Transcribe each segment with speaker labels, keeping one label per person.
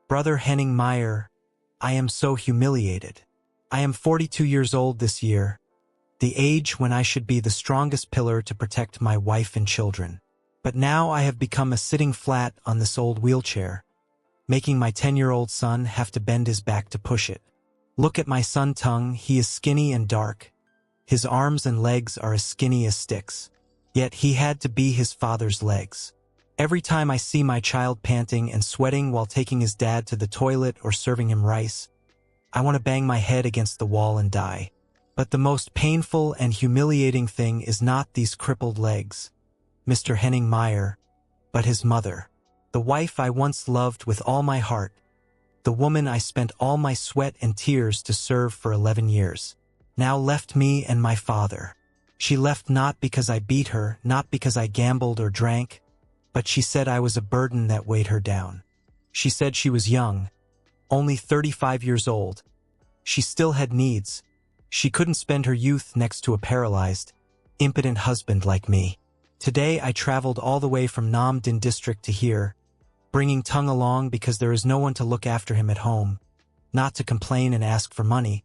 Speaker 1: Brother Henning, I am so humiliated. I am 42 years old this year, the age when I should be the strongest pillar to protect my wife and children. But now I have become a sitting flat on this old wheelchair, making my 10-year-old son have to bend his back to push it. Look at my son Tung, he is skinny and dark. His arms and legs are as skinny as sticks. Yet he had to be his father's legs. Every time I see my child panting and sweating while taking his dad to the toilet or serving him rice, I want to bang my head against the wall and die. But the most painful and humiliating thing is not these crippled legs, Mr. Henning, but his mother. The wife I once loved with all my heart. The woman I spent all my sweat and tears to serve for 11 years. Now left me and my father. She left not because I beat her, not because I gambled or drank, but she said I was a burden that weighed her down. She said she was young, only 35 years old. She still had needs. She couldn't spend her youth next to a paralyzed, impotent husband like me. Today I traveled all the way from Nam Dinh district to here, bringing Tung along because there is no one to look after him at home, not to complain and ask for money,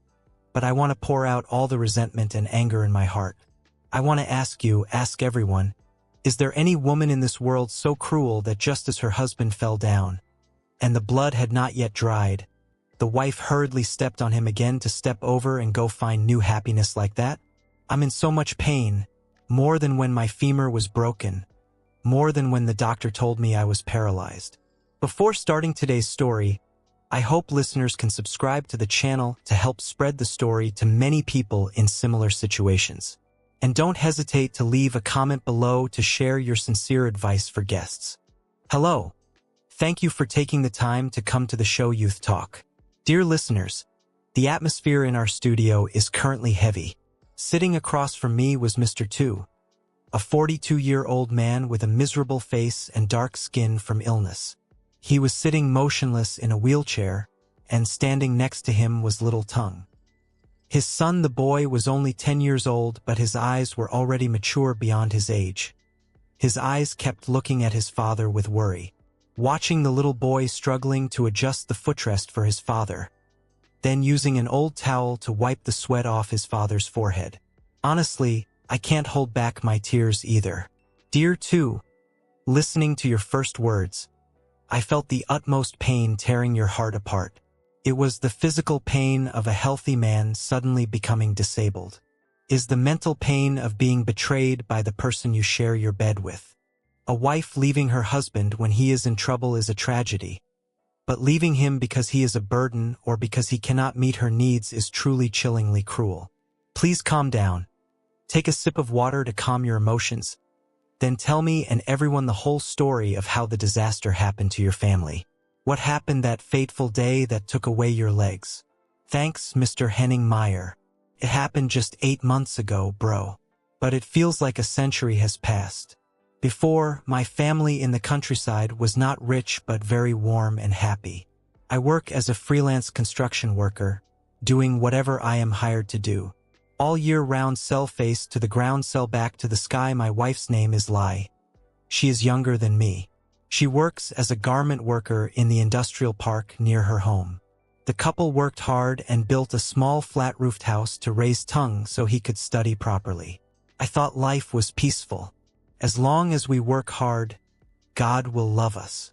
Speaker 1: but I want to pour out all the resentment and anger in my heart. I want to ask everyone, is there any woman in this world so cruel that just as her husband fell down, and the blood had not yet dried, the wife hurriedly stepped on him again to step over and go find new happiness like that? I'm in so much pain, more than when my femur was broken, more than when the doctor told me I was paralyzed. Before starting today's story, I hope listeners can subscribe to the channel to help spread the story to many people in similar situations. And don't hesitate to leave a comment below to share your sincere advice for guests. Hello. Thank you for taking the time to come to the show Youth Talk. Dear listeners, the atmosphere in our studio is currently heavy. Sitting across from me was Mr. Tu, a 42-year-old man with a miserable face and dark skin from illness. He was sitting motionless in a wheelchair, and standing next to him was little Tung. His son, the boy, was only 10 years old, but his eyes were already mature beyond his age. His eyes kept looking at his father with worry, watching the little boy struggling to adjust the footrest for his father, then using an old towel to wipe the sweat off his father's forehead. Honestly, I can't hold back my tears either. Dear Tu, listening to your first words, I felt the utmost pain tearing your heart apart. It was the physical pain of a healthy man suddenly becoming disabled. Is the mental pain of being betrayed by the person you share your bed with. A wife leaving her husband when he is in trouble is a tragedy. But leaving him because he is a burden or because he cannot meet her needs is truly chillingly cruel. Please calm down. Take a sip of water to calm your emotions. Then tell me and everyone the whole story of how the disaster happened to your family. What happened that fateful day that took away your legs? Thanks, Mr. Henning. It happened just 8 months ago, bro. But it feels like a century has passed. Before, my family in the countryside was not rich but very warm and happy. I work as a freelance construction worker, doing whatever I am hired to do. All year round, cell face to the ground, cell back to the sky. My wife's name is Lai. She is younger than me. She works as a garment worker in the industrial park near her home. The couple worked hard and built a small flat-roofed house to raise Tung so he could study properly. I thought life was peaceful. As long as we work hard, God will love us.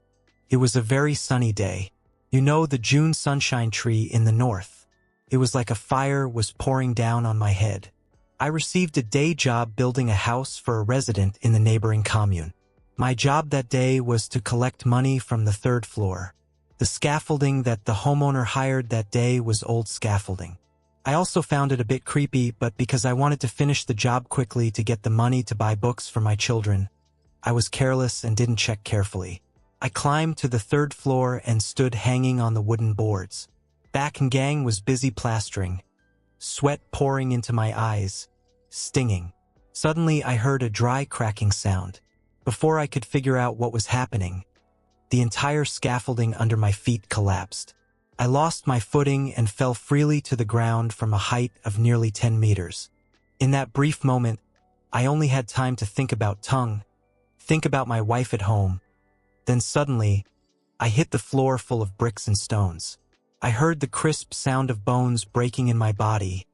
Speaker 1: It was a very sunny day. You know the June sunshine tree in the north. It was like a fire was pouring down on my head. I received a day job building a house for a resident in the neighboring commune. My job that day was to collect money from the 3rd floor. The scaffolding that the homeowner hired that day was old scaffolding. I also found it a bit creepy, but because I wanted to finish the job quickly to get the money to buy books for my children, I was careless and didn't check carefully. I climbed to the 3rd floor and stood hanging on the wooden boards. Back and gang was busy plastering, sweat pouring into my eyes, stinging. Suddenly I heard a dry cracking sound. Before I could figure out what was happening, the entire scaffolding under my feet collapsed. I lost my footing and fell freely to the ground from a height of nearly 10 meters. In that brief moment, I only had time to think about Tung, think about my wife at home. Then suddenly, I hit the floor full of bricks and stones. I heard the crisp sound of bones breaking in my body,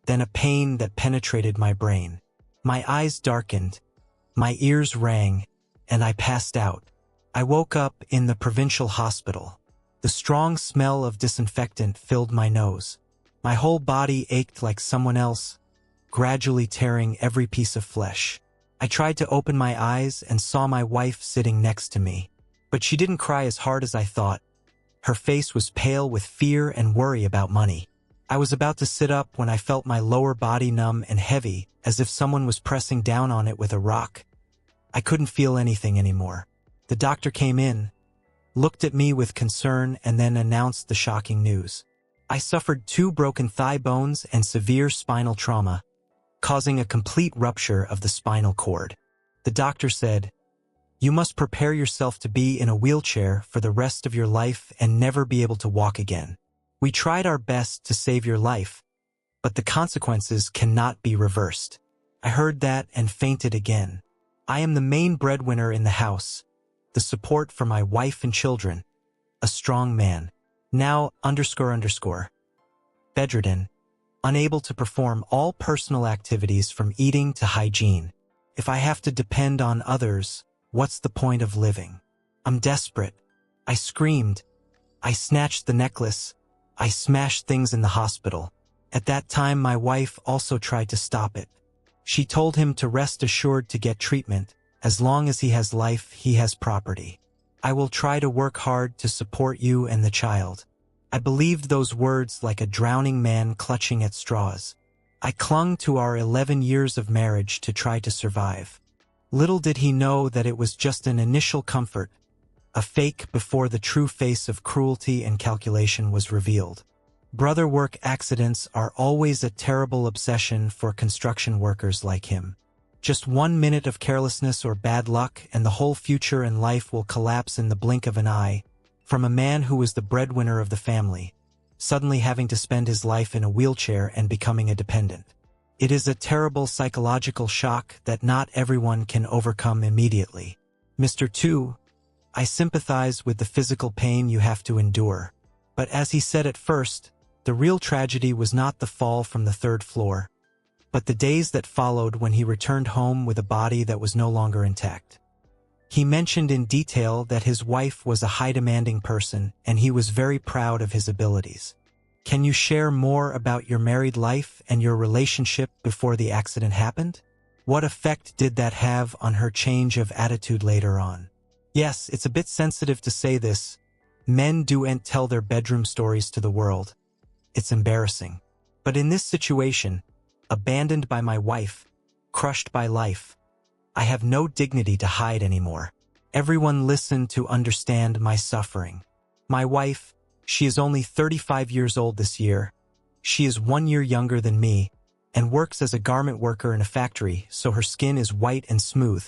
Speaker 1: then a pain that penetrated my brain. My eyes darkened, my ears rang, and I passed out. I woke up in the provincial hospital. The strong smell of disinfectant filled my nose. My whole body ached like someone else, gradually tearing every piece of flesh. I tried to open my eyes and saw my wife sitting next to me. But she didn't cry as hard as I thought. Her face was pale with fear and worry about money. I was about to sit up when I felt my lower body numb and heavy, as if someone was pressing down on it with a rock. I couldn't feel anything anymore. The doctor came in, looked at me with concern, and then announced the shocking news. I suffered 2 broken thigh bones and severe spinal trauma, causing a complete rupture of the spinal cord. The doctor said, "You must prepare yourself to be in a wheelchair for the rest of your life and never be able to walk again. We tried our best to save your life, but the consequences cannot be reversed." I heard that and fainted again. I am the main breadwinner in the house, the support for my wife and children, a strong man. Now, bedridden, unable to perform all personal activities from eating to hygiene. If I have to depend on others, what's the point of living? I'm desperate. I screamed. I snatched the necklace. I smashed things in the hospital. At that time, my wife also tried to stop it. She told him to rest assured to get treatment. As long as he has life, he has property. I will try to work hard to support you and the child. I believed those words like a drowning man clutching at straws. I clung to our 11 years of marriage to try to survive. Little did he know that it was just an initial comfort, a fake before the true face of cruelty and calculation was revealed. Brother work accidents are always a terrible obsession for construction workers like him. Just 1 minute of carelessness or bad luck and the whole future and life will collapse in the blink of an eye. From a man who was the breadwinner of the family, suddenly having to spend his life in a wheelchair and becoming a dependent. It is a terrible psychological shock that not everyone can overcome immediately. Mr. 2, I sympathize with the physical pain you have to endure. But as he said at first, the real tragedy was not the fall from the 3rd floor, but the days that followed when he returned home with a body that was no longer intact. He mentioned in detail that his wife was a high-demanding person and he was very proud of his abilities. Can you share more about your married life and your relationship before the accident happened? What effect did that have on her change of attitude later on? Yes, it's a bit sensitive to say this. Men don't tell their bedroom stories to the world. It's embarrassing. But in this situation, abandoned by my wife, crushed by life, I have no dignity to hide anymore. Everyone listened to understand my suffering. My wife, she is only 35 years old this year. She is 1 year younger than me and works as a garment worker in a factory, so her skin is white and smooth.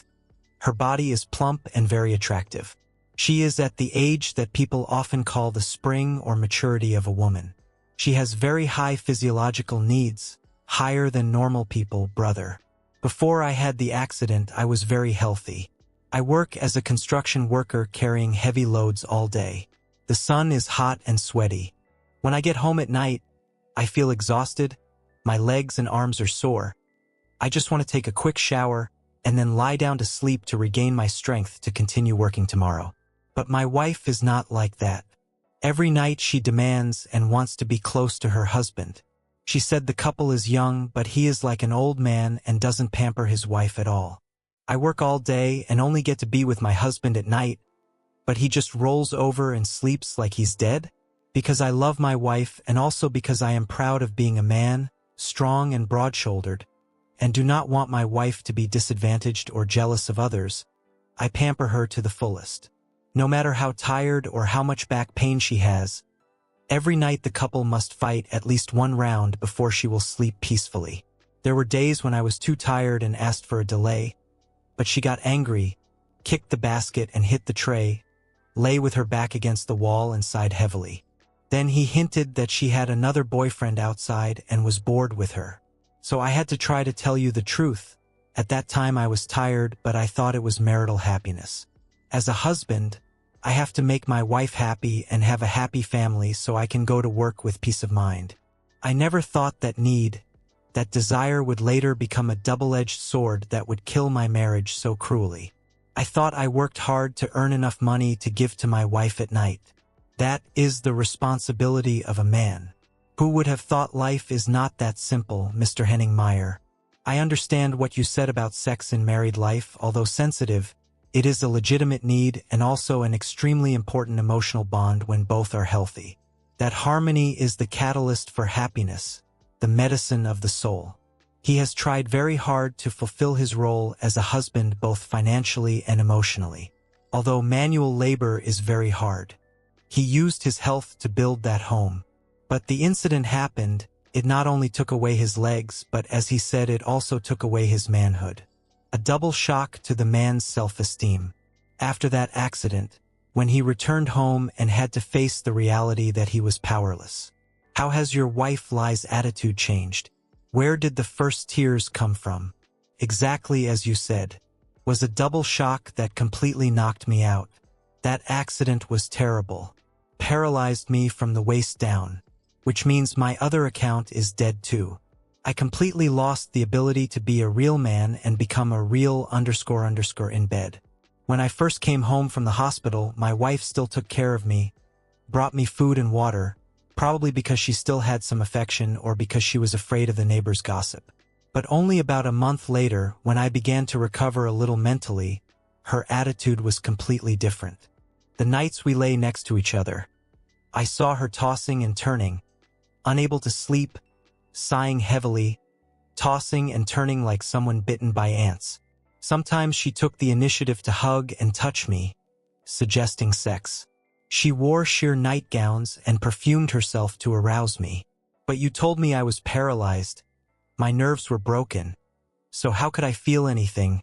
Speaker 1: Her body is plump and very attractive. She is at the age that people often call the spring or maturity of a woman. She has very high physiological needs, higher than normal people, brother. Before I had the accident, I was very healthy. I work as a construction worker carrying heavy loads all day. The sun is hot and sweaty. When I get home at night, I feel exhausted. My legs and arms are sore. I just want to take a quick shower and then lie down to sleep to regain my strength to continue working tomorrow. But my wife is not like that. Every night she demands and wants to be close to her husband. She said the couple is young, but he is like an old man and doesn't pamper his wife at all. I work all day and only get to be with my husband at night, but he just rolls over and sleeps like he's dead? Because I love my wife and also because I am proud of being a man, strong and broad-shouldered, and do not want my wife to be disadvantaged or jealous of others, I pamper her to the fullest. No matter how tired or how much back pain she has, every night the couple must fight at least 1 round before she will sleep peacefully. There were days when I was too tired and asked for a delay, but she got angry, kicked the basket and hit the tray, lay with her back against the wall and sighed heavily. Then he hinted that she had another boyfriend outside and was bored with her. So I had to try to tell you the truth. At that time I was tired, but I thought it was marital happiness. As a husband, I have to make my wife happy and have a happy family so I can go to work with peace of mind. I never thought that need, that desire would later become a double-edged sword that would kill my marriage so cruelly. I thought I worked hard to earn enough money to give to my wife at night. That is the responsibility of a man. Who would have thought life is not that simple, Mr. Henning Meyer? I understand what you said about sex in married life, although sensitive. It is a legitimate need and also an extremely important emotional bond when both are healthy. That harmony is the catalyst for happiness, the medicine of the soul. He has tried very hard to fulfill his role as a husband both financially and emotionally. Although manual labor is very hard. He used his health to build that home. But the incident happened. It not only took away his legs, but as he said, it also took away his manhood. A double shock to the man's self-esteem. After that accident, when he returned home and had to face the reality that he was powerless. How has your wife Li's attitude changed? Where did the first tears come from? Exactly as you said. Was a double shock that completely knocked me out. That accident was terrible. Paralyzed me from the waist down. Which means my other account is dead too. I completely lost the ability to be a real man and become a real __ in bed. When I first came home from the hospital, my wife still took care of me, brought me food and water, probably because she still had some affection or because she was afraid of the neighbors' gossip. But only about a month later, when I began to recover a little mentally, her attitude was completely different. The nights we lay next to each other, I saw her tossing and turning, unable to sleep, sighing heavily, tossing and turning like someone bitten by ants. Sometimes she took the initiative to hug and touch me, suggesting sex. She wore sheer nightgowns and perfumed herself to arouse me. But you told me I was paralyzed. My nerves were broken. So how could I feel anything?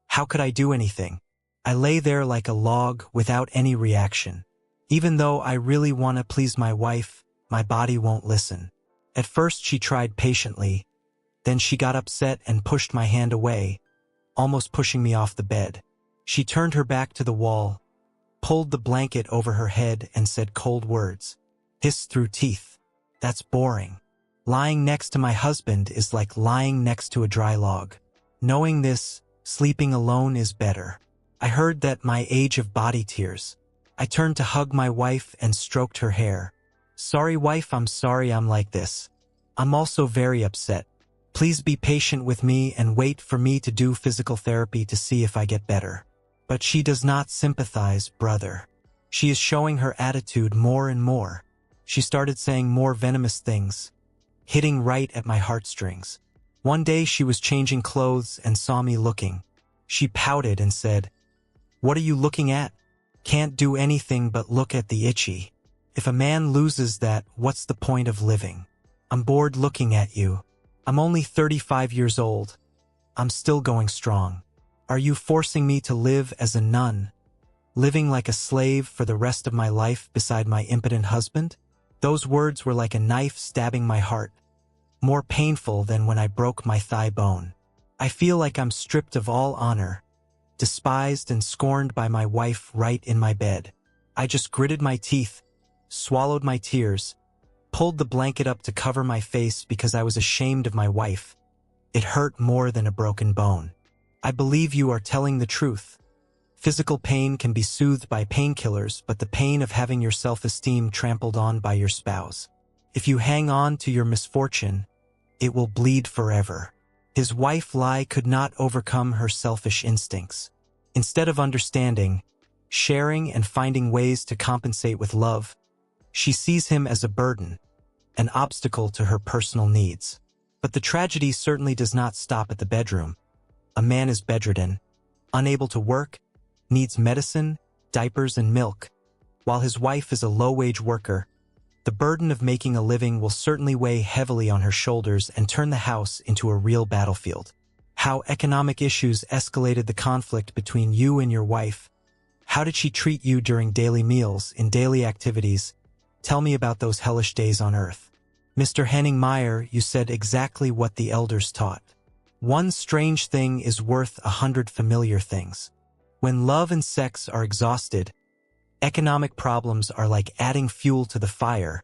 Speaker 1: How could I do anything? I lay there like a log without any reaction. Even though I really want to please my wife, my body won't listen. At first she tried patiently. Then she got upset and pushed my hand away, almost pushing me off the bed. She turned her back to the wall, pulled the blanket over her head and said cold words. Hissed through teeth. That's boring. Lying next to my husband is like lying next to a dry log. Knowing this, sleeping alone is better. I heard that my age of body tears. I turned to hug my wife and stroked her hair. Sorry wife, I'm sorry I'm like this. I'm also very upset. Please be patient with me and wait for me to do physical therapy to see if I get better. But she does not sympathize, brother. She is showing her attitude more and more. She started saying more venomous things, hitting right at my heartstrings. One day she was changing clothes and saw me looking. She pouted and said, "What are you looking at? Can't do anything but look at the itchy. If a man loses that, what's the point of living? I'm bored looking at you. I'm only 35 years old. I'm still going strong. Are you forcing me to live as a nun? Living like a slave for the rest of my life beside my impotent husband?" Those words were like a knife stabbing my heart. More painful than when I broke my thigh bone. I feel like I'm stripped of all honor, despised and scorned by my wife right in my bed. I just gritted my teeth, swallowed my tears, pulled the blanket up to cover my face because I was ashamed of my wife. It hurt more than a broken bone. I believe you are telling the truth. Physical pain can be soothed by painkillers, but the pain of having your self-esteem trampled on by your spouse. If you hang on to your misfortune, it will bleed forever. His wife Li could not overcome her selfish instincts. Instead of understanding, sharing and finding ways to compensate with love, she sees him as a burden, an obstacle to her personal needs. But the tragedy certainly does not stop at the bedroom. A man is bedridden, unable to work, needs medicine, diapers, and milk, while his wife is a low-wage worker. The burden of making a living will certainly weigh heavily on her shoulders and turn the house into a real battlefield. How economic issues escalated the conflict between you and your wife. How did she treat you during daily meals, in daily activities? Tell me about those hellish days on earth. Mr. Henning Meyer, you said exactly what the elders taught. One strange thing is worth 100 familiar things. When love and sex are exhausted, Economic problems are like adding fuel to the fire,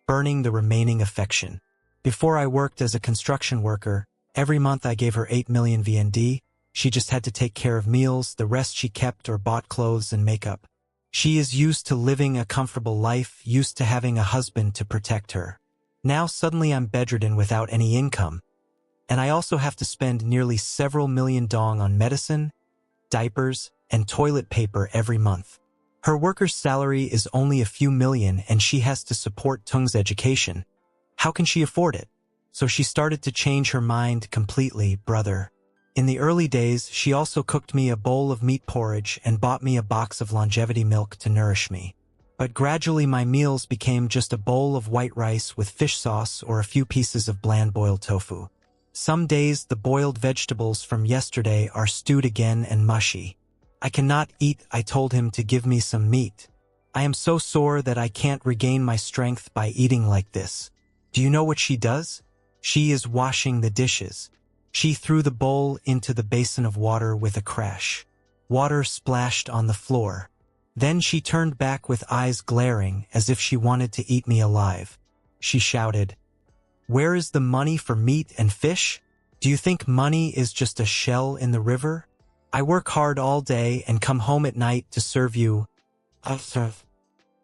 Speaker 1: burning the remaining affection. Before I worked as a construction worker, every month I gave her 8 million VND. She just had to take care of meals, the rest she kept or bought clothes and makeup. She is used to living a comfortable life, used to having a husband to protect her. Now suddenly I'm bedridden without any income. And I also have to spend nearly several million dong on medicine, diapers, and toilet paper every month. Her worker's salary is only a few million and she has to support Tung's education. How can she afford it? So she started to change her mind completely, brother. In the early days, she also cooked me a bowl of meat porridge and bought me a box of longevity milk to nourish me. But gradually my meals became just a bowl of white rice with fish sauce or a few pieces of bland boiled tofu. Some days the boiled vegetables from yesterday are stewed again and mushy. I cannot eat. I told him to give me some meat. I am so sore that I can't regain my strength by eating like this. Do you know what she does? She is washing the dishes. She threw the bowl into the basin of water with a crash. Water splashed on the floor. Then she turned back with eyes glaring as if she wanted to eat me alive. She shouted, "Where is the money for meat and fish? Do you think money is just a shell in the river? I work hard all day and come home at night to serve you."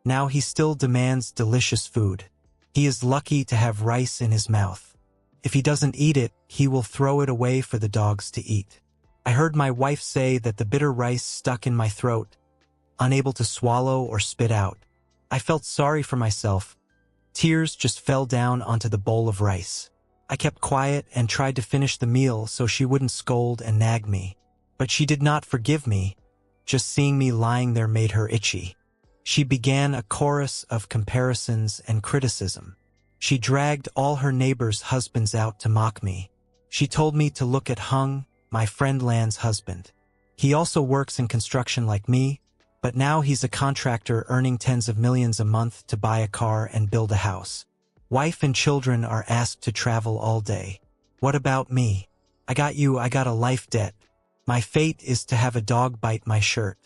Speaker 1: Now he still demands delicious food. He is lucky to have rice in his mouth. If he doesn't eat it, he will throw it away for the dogs to eat. I heard my wife say that the bitter rice stuck in my throat, unable to swallow or spit out. I felt sorry for myself. Tears just fell down onto the bowl of rice. I kept quiet and tried to finish the meal so she wouldn't scold and nag me. But she did not forgive me. Just seeing me lying there made her itchy. She began a chorus of comparisons and criticism. She dragged all her neighbors' husbands out to mock me. She told me to look at Hung, my friend Lan's husband. He also works in construction like me, but now he's a contractor earning tens of millions a month to buy a car and build a house. Wife and children are asked to travel all day. What about me? I got a life debt. My fate is to have a dog bite my shirt.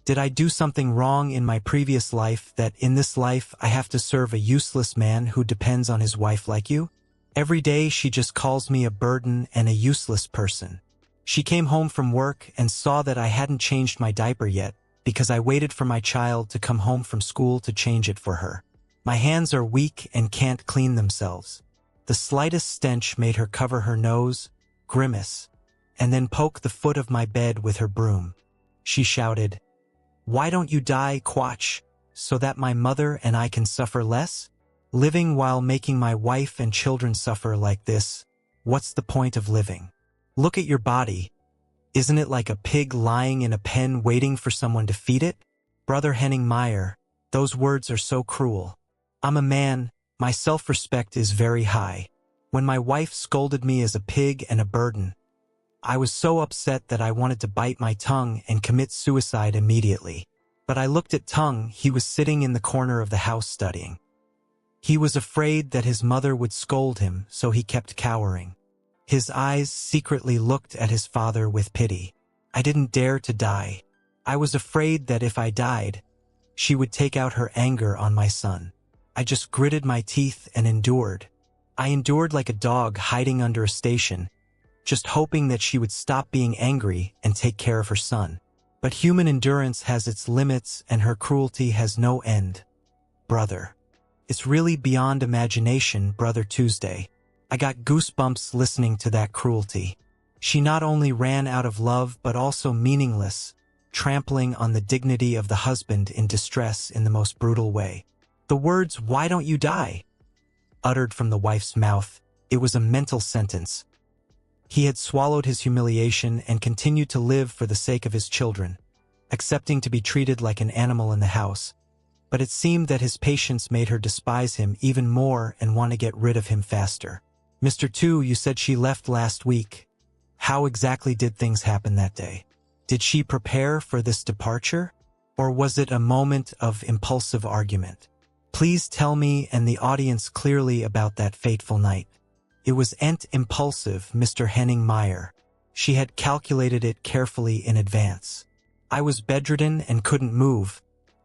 Speaker 1: Did I do something wrong in my previous life that in this life I have to serve a useless man who depends on his wife like you? Every day she just calls me a burden and a useless person. She came home from work and saw that I hadn't changed my diaper yet because I waited for my child to come home from school to change it for her. My hands are weak and can't clean themselves. The slightest stench made her cover her nose, grimace, and then poke the foot of my bed with her broom. She shouted, "Why don't you die, Quatch, so that my mother and I can suffer less? Living while making my wife and children suffer like this, what's the point of living? Look at your body. Isn't it like a pig lying in a pen waiting for someone to feed it?" Brother Henning Meyer, those words are so cruel. I'm a man, my self-respect is very high. When my wife scolded me as a pig and a burden, I was so upset that I wanted to bite my tongue and commit suicide immediately. But I looked at Tung. He was sitting in the corner of the house studying. He was afraid that his mother would scold him, so he kept cowering. His eyes secretly looked at his father with pity. I didn't dare to die. I was afraid that if I died, she would take out her anger on my son. I just gritted my teeth and endured. I endured like a dog hiding under a station, just hoping that she would stop being angry and take care of her son. But human endurance has its limits and her cruelty has no end. Brother. It's really beyond imagination, Brother Tuesday. I got goosebumps listening to that cruelty. She not only ran out of love but also meaningless, trampling on the dignity of the husband in distress in the most brutal way. The words, "Why don't you die?" uttered from the wife's mouth, it was a mental sentence. He had swallowed his humiliation and continued to live for the sake of his children, accepting to be treated like an animal in the house. But it seemed that his patience made her despise him even more and want to get rid of him faster. "Mr. Tu, you said she left last week. How exactly did things happen that day? Did she prepare for this departure? Or was it a moment of impulsive argument? Please tell me and the audience clearly about that fateful night." It was impulsive, Mr. Henning Meyer. She had calculated it carefully in advance. I was bedridden and couldn't move.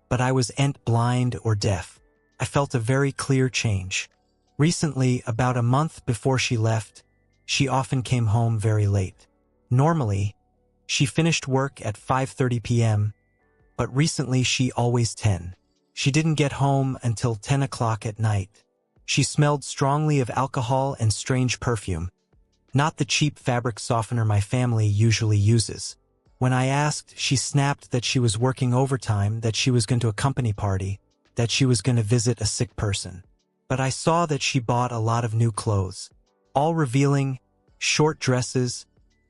Speaker 1: but I wasn't blind or deaf. I felt a very clear change. Recently, about a month before she left, she often came home very late. Normally, she finished work at 5:30 p.m., but recently she always 10. She didn't get home until 10 o'clock at night. She smelled strongly of alcohol and strange perfume, not the cheap fabric softener my family usually uses. When I asked, she snapped that she was working overtime, that she was going to a company party, that she was going to visit a sick person. But I saw that she bought a lot of new clothes, all revealing, short dresses,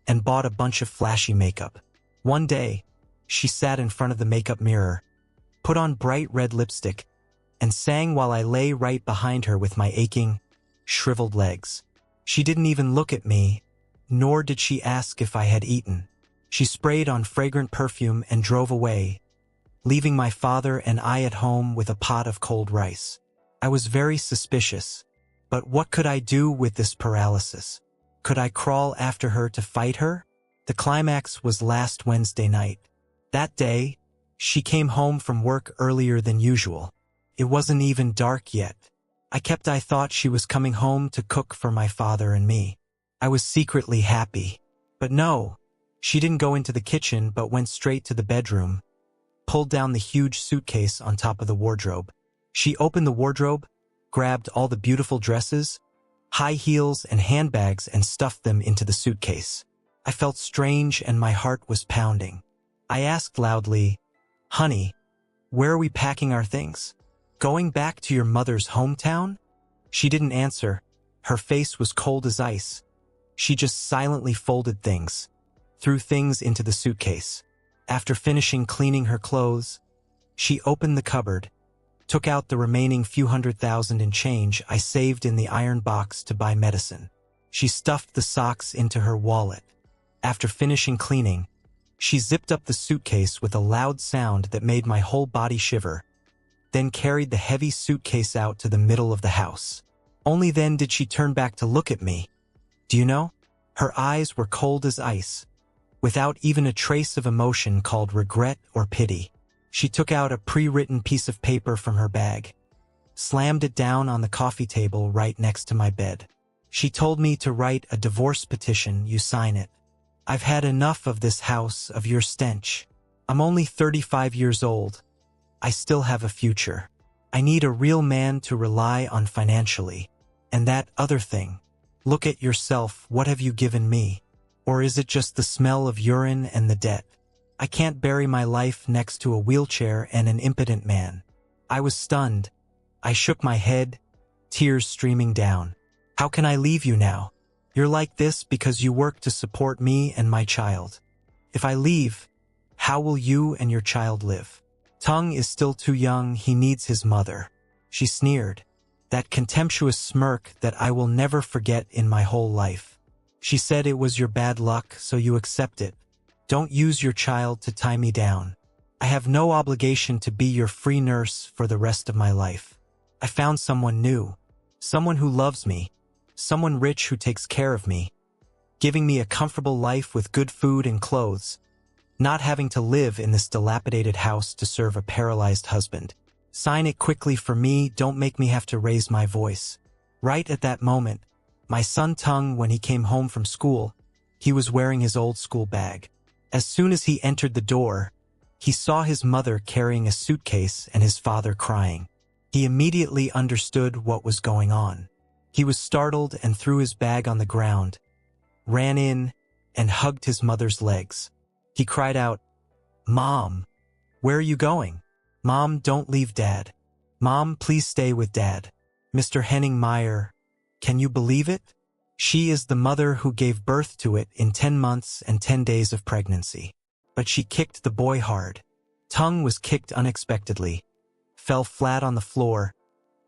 Speaker 1: and bought a bunch of flashy makeup. One day, she sat in front of the makeup mirror, put on bright red lipstick, and sang while I lay right behind her with my aching, shriveled legs. She didn't even look at me, nor did she ask if I had eaten. She sprayed on fragrant perfume and drove away, leaving my father and I at home with a pot of cold rice. I was very suspicious, but what could I do with this paralysis? Could I crawl after her to fight her? The climax was last Wednesday night. That day, she came home from work earlier than usual. It wasn't even dark yet. I thought she was coming home to cook for my father and me. I was secretly happy. But no, she didn't go into the kitchen but went straight to the bedroom, pulled down the huge suitcase on top of the wardrobe. She opened the wardrobe, grabbed all the beautiful dresses, high heels and handbags and stuffed them into the suitcase. I felt strange and my heart was pounding. I asked loudly, "Honey, where are we packing our things? Going back to your mother's hometown?" She didn't answer. Her face was cold as ice. She just silently folded things, threw things into the suitcase. After finishing cleaning her clothes, she opened the cupboard, took out the remaining few $100,000 in change I saved in the iron box to buy medicine. She stuffed the socks into her wallet. After finishing cleaning, she zipped up the suitcase with a loud sound that made my whole body shiver, then carried the heavy suitcase out to the middle of the house. Only then did she turn back to look at me. Do you know? Her eyes were cold as ice, without even a trace of emotion called regret or pity. She took out a pre-written piece of paper from her bag, slammed it down on the coffee table right next to my bed. She told me to write a divorce petition, you sign it. I've had enough of this house, of your stench. I'm only 35 years old. I still have a future. I need a real man to rely on financially. And that other thing. Look at yourself, what have you given me? Or is it just the smell of urine and the debt? I can't bury my life next to a wheelchair and an impotent man. I was stunned. I shook my head, tears streaming down. How can I leave you now? You're like this because you work to support me and my child. If I leave, how will you and your child live? Tung is still too young, he needs his mother. She sneered, that contemptuous smirk that I will never forget in my whole life. She said it was your bad luck, so you accept it. Don't use your child to tie me down. I have no obligation to be your free nurse for the rest of my life. I found someone new, someone who loves me, someone rich who takes care of me, giving me a comfortable life with good food and clothes, not having to live in this dilapidated house to serve a paralyzed husband. Sign it quickly for me, don't make me have to raise my voice. Right at that moment, my son Tung, when he came home from school, he was wearing his old school bag. As soon as he entered the door, he saw his mother carrying a suitcase and his father crying. He immediately understood what was going on. He was startled and threw his bag on the ground, ran in, and hugged his mother's legs. He cried out, "Mom, where are you going? Mom, don't leave Dad. Mom, please stay with Dad." Mr. Henning Meyer, can you believe it? She is the mother who gave birth to it in 10 months and 10 days of pregnancy. But she kicked the boy hard. Tung was kicked unexpectedly, fell flat on the floor,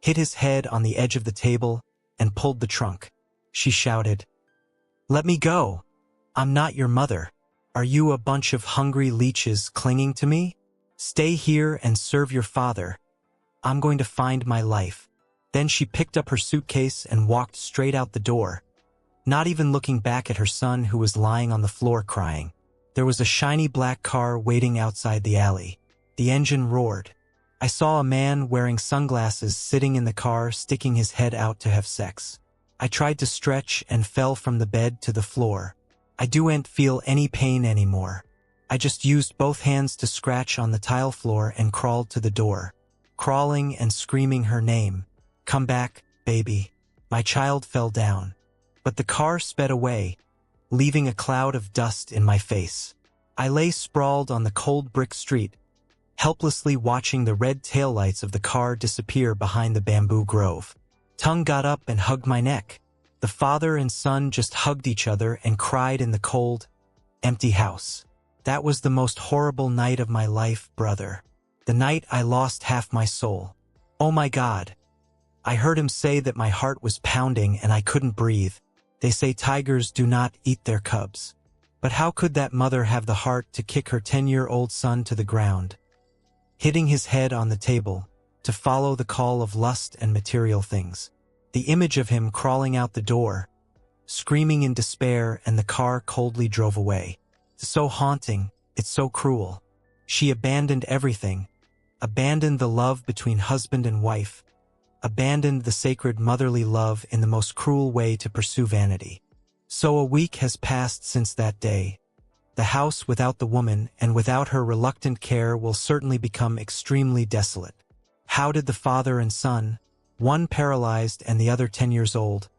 Speaker 1: hit his head on the edge of the table, and pulled the trunk. She shouted, "Let me go. I'm not your mother. Are you a bunch of hungry leeches clinging to me? Stay here and serve your father. I'm going to find my life." Then she picked up her suitcase and walked straight out the door, not even looking back at her son who was lying on the floor crying. There was a shiny black car waiting outside the alley. The engine roared. I saw a man wearing sunglasses sitting in the car sticking his head out to have sex. I tried to stretch and fell from the bed to the floor. I didn't feel any pain anymore. I just used both hands to scratch on the tile floor and crawled to the door, crawling and screaming her name. "Come back, baby." My child fell down. But the car sped away, leaving a cloud of dust in my face. I lay sprawled on the cold brick street, helplessly watching the red taillights of the car disappear behind the bamboo grove. Tung got up and hugged my neck. The father and son just hugged each other and cried in the cold, empty house. That was the most horrible night of my life, brother. The night I lost half my soul. Oh my God. I heard him say that my heart was pounding and I couldn't breathe. They say tigers do not eat their cubs. But how could that mother have the heart to kick her 10-year-old son to the ground, hitting his head on the table, to follow the call of lust and material things? The image of him crawling out the door, screaming in despair, and the car coldly drove away. It's so haunting, it's so cruel. She abandoned everything, abandoned the love between husband and wife, abandoned the sacred motherly love in the most cruel way to pursue vanity. So a week has passed since that day. The house without the woman and without her reluctant care will certainly become extremely desolate. How did the father and son, one paralyzed and the other 10 years old,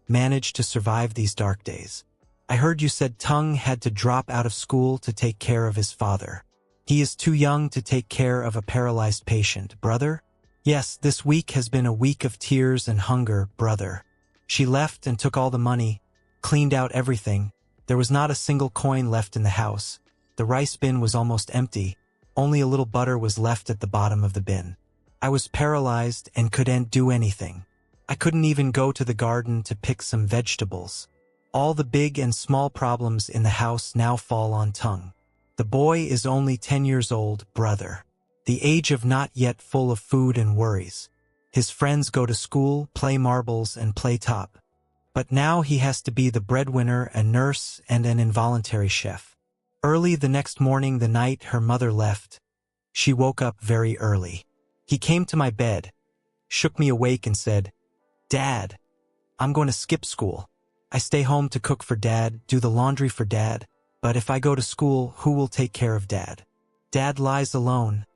Speaker 1: manage to survive these dark days? I heard you said Tung had to drop out of school to take care of his father. He is too young to take care of a paralyzed patient, brother? Yes, this week has been a week of tears and hunger, brother. She left and took all the money, cleaned out everything. There was not a single coin left in the house. The rice bin was almost empty. Only a little butter was left at the bottom of the bin. I was paralyzed and couldn't do anything. I couldn't even go to the garden to pick some vegetables. All the big and small problems in the house now fall on Tung. The boy is only 10 years old, brother. The age of not yet full of food and worries. His friends go to school, play marbles, and play top. But now he has to be the breadwinner, a nurse, and an involuntary chef. Early the next morning, the night her mother left, she woke up very early. He came to my bed, shook me awake and said, "Dad, I'm going to skip school. I stay home to cook for Dad, do the laundry for Dad, but if I go to school, who will take care of Dad? Dad lies alone.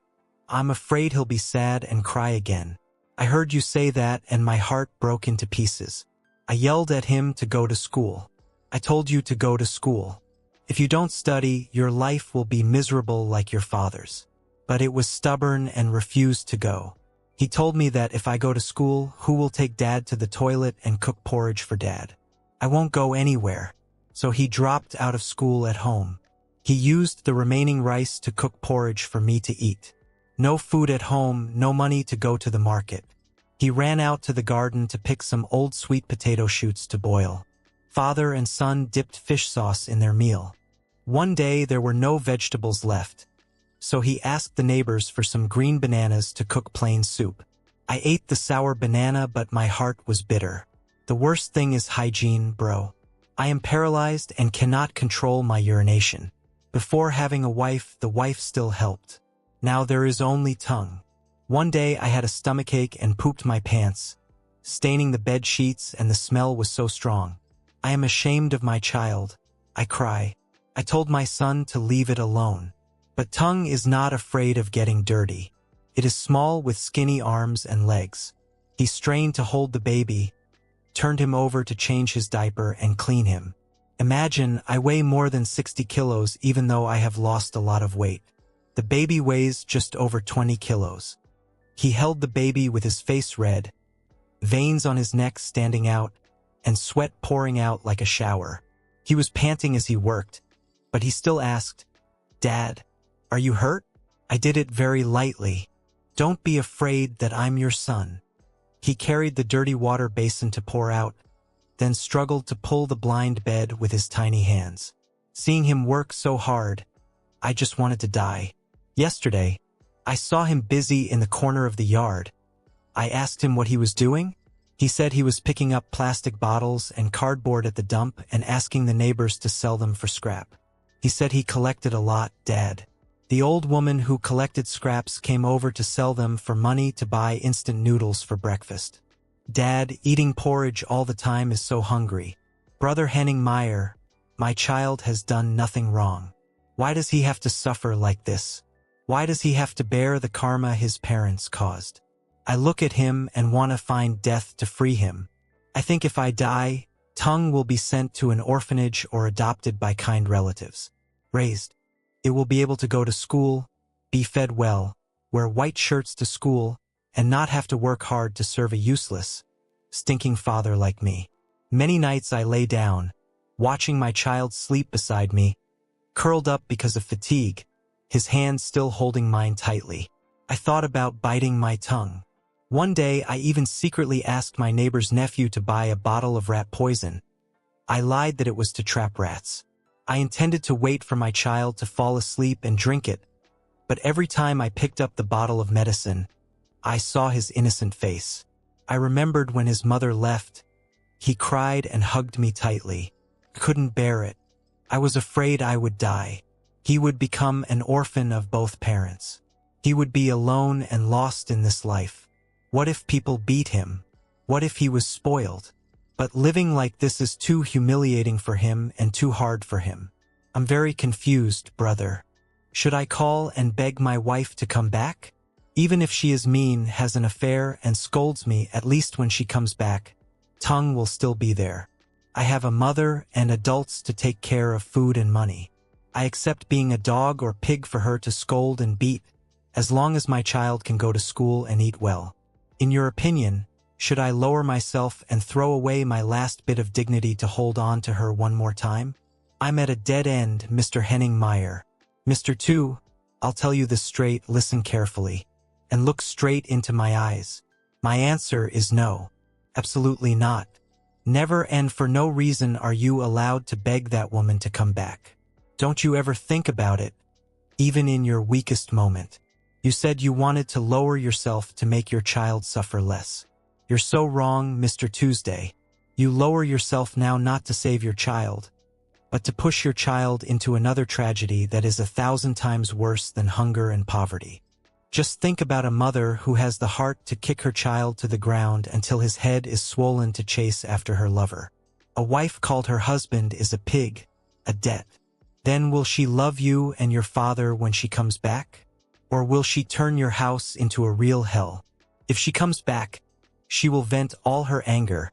Speaker 1: I'm afraid he'll be sad and cry again." I heard you say that and my heart broke into pieces. I yelled at him to go to school. I told you to go to school. If you don't study, your life will be miserable like your father's. But it was stubborn and refused to go. He told me that if I go to school, who will take Dad to the toilet and cook porridge for Dad? I won't go anywhere. So he dropped out of school at home. He used the remaining rice to cook porridge for me to eat. No food at home, no money to go to the market. He ran out to the garden to pick some old sweet potato shoots to boil. Father and son dipped fish sauce in their meal. One day there were no vegetables left, so he asked the neighbors for some green bananas to cook plain soup. I ate the sour banana, but my heart was bitter. The worst thing is hygiene, bro. I am paralyzed and cannot control my urination. Before having a wife, the wife still helped. Now there is only Tung. One day I had a stomachache and pooped my pants, staining the bed sheets, and the smell was so strong. I am ashamed of my child. I cry. I told my son to leave it alone. But Tung is not afraid of getting dirty. It is small with skinny arms and legs. He strained to hold the baby, turned him over to change his diaper and clean him. Imagine, I weigh more than 60 kilos even though I have lost a lot of weight. The baby weighs just over 20 kilos. He held the baby with his face red, veins on his neck standing out, and sweat pouring out like a shower. He was panting as he worked, but he still asked, "Dad, are you hurt?" I did it very lightly. "Don't be afraid that I'm your son." He carried the dirty water basin to pour out, then struggled to pull the blind bed with his tiny hands. Seeing him work so hard, I just wanted to die. Yesterday, I saw him busy in the corner of the yard. I asked him what he was doing. He said he was picking up plastic bottles and cardboard at the dump and asking the neighbors to sell them for scrap. He said he collected a lot, Dad. The old woman who collected scraps came over to sell them for money to buy instant noodles for breakfast. Dad, eating porridge all the time is so hungry. Brother Henning, my child has done nothing wrong. Why does he have to suffer like this? Why does he have to bear the karma his parents caused? I look at him and want to find death to free him. I think if I die, Tung will be sent to an orphanage or adopted by kind relatives. Raised. It will be able to go to school, be fed well, wear white shirts to school, and not have to work hard to serve a useless, stinking father like me. Many nights I lay down, watching my child sleep beside me, curled up because of fatigue, his hands still holding mine tightly. I thought about biting my tongue. One day I even secretly asked my neighbor's nephew to buy a bottle of rat poison. I lied that it was to trap rats. I intended to wait for my child to fall asleep and drink it, but every time I picked up the bottle of medicine, I saw his innocent face. I remembered when his mother left. He cried and hugged me tightly. Couldn't bear it. I was afraid I would die. He would become an orphan of both parents. He would be alone and lost in this life. What if people beat him? What if he was spoiled? But living like this is too humiliating for him and too hard for him. I'm very confused, brother. Should I call and beg my wife to come back? Even if she is mean, has an affair, and scolds me, at least when she comes back, Tung will still be there. I have a mother and adults to take care of food and money. I accept being a dog or pig for her to scold and beat, as long as my child can go to school and eat well. In your opinion, should I lower myself and throw away my last bit of dignity to hold on to her one more time? I'm at a dead end, Mr. Henning. Mr. 2, I'll tell you this straight, listen carefully, and look straight into my eyes. My answer is no. Absolutely not. Never, and for no reason are you allowed to beg that woman to come back. Don't you ever think about it, even in your weakest moment. You said you wanted to lower yourself to make your child suffer less. You're so wrong, Mr. Tuesday. You lower yourself now not to save your child, but to push your child into another tragedy that is 1,000 times worse than hunger and poverty. Just think about a mother who has the heart to kick her child to the ground until his head is swollen to chase after her lover. A wife called her husband is a pig, a debt. Then will she love you and your father when she comes back? Or will she turn your house into a real hell? If she comes back, she will vent all her anger,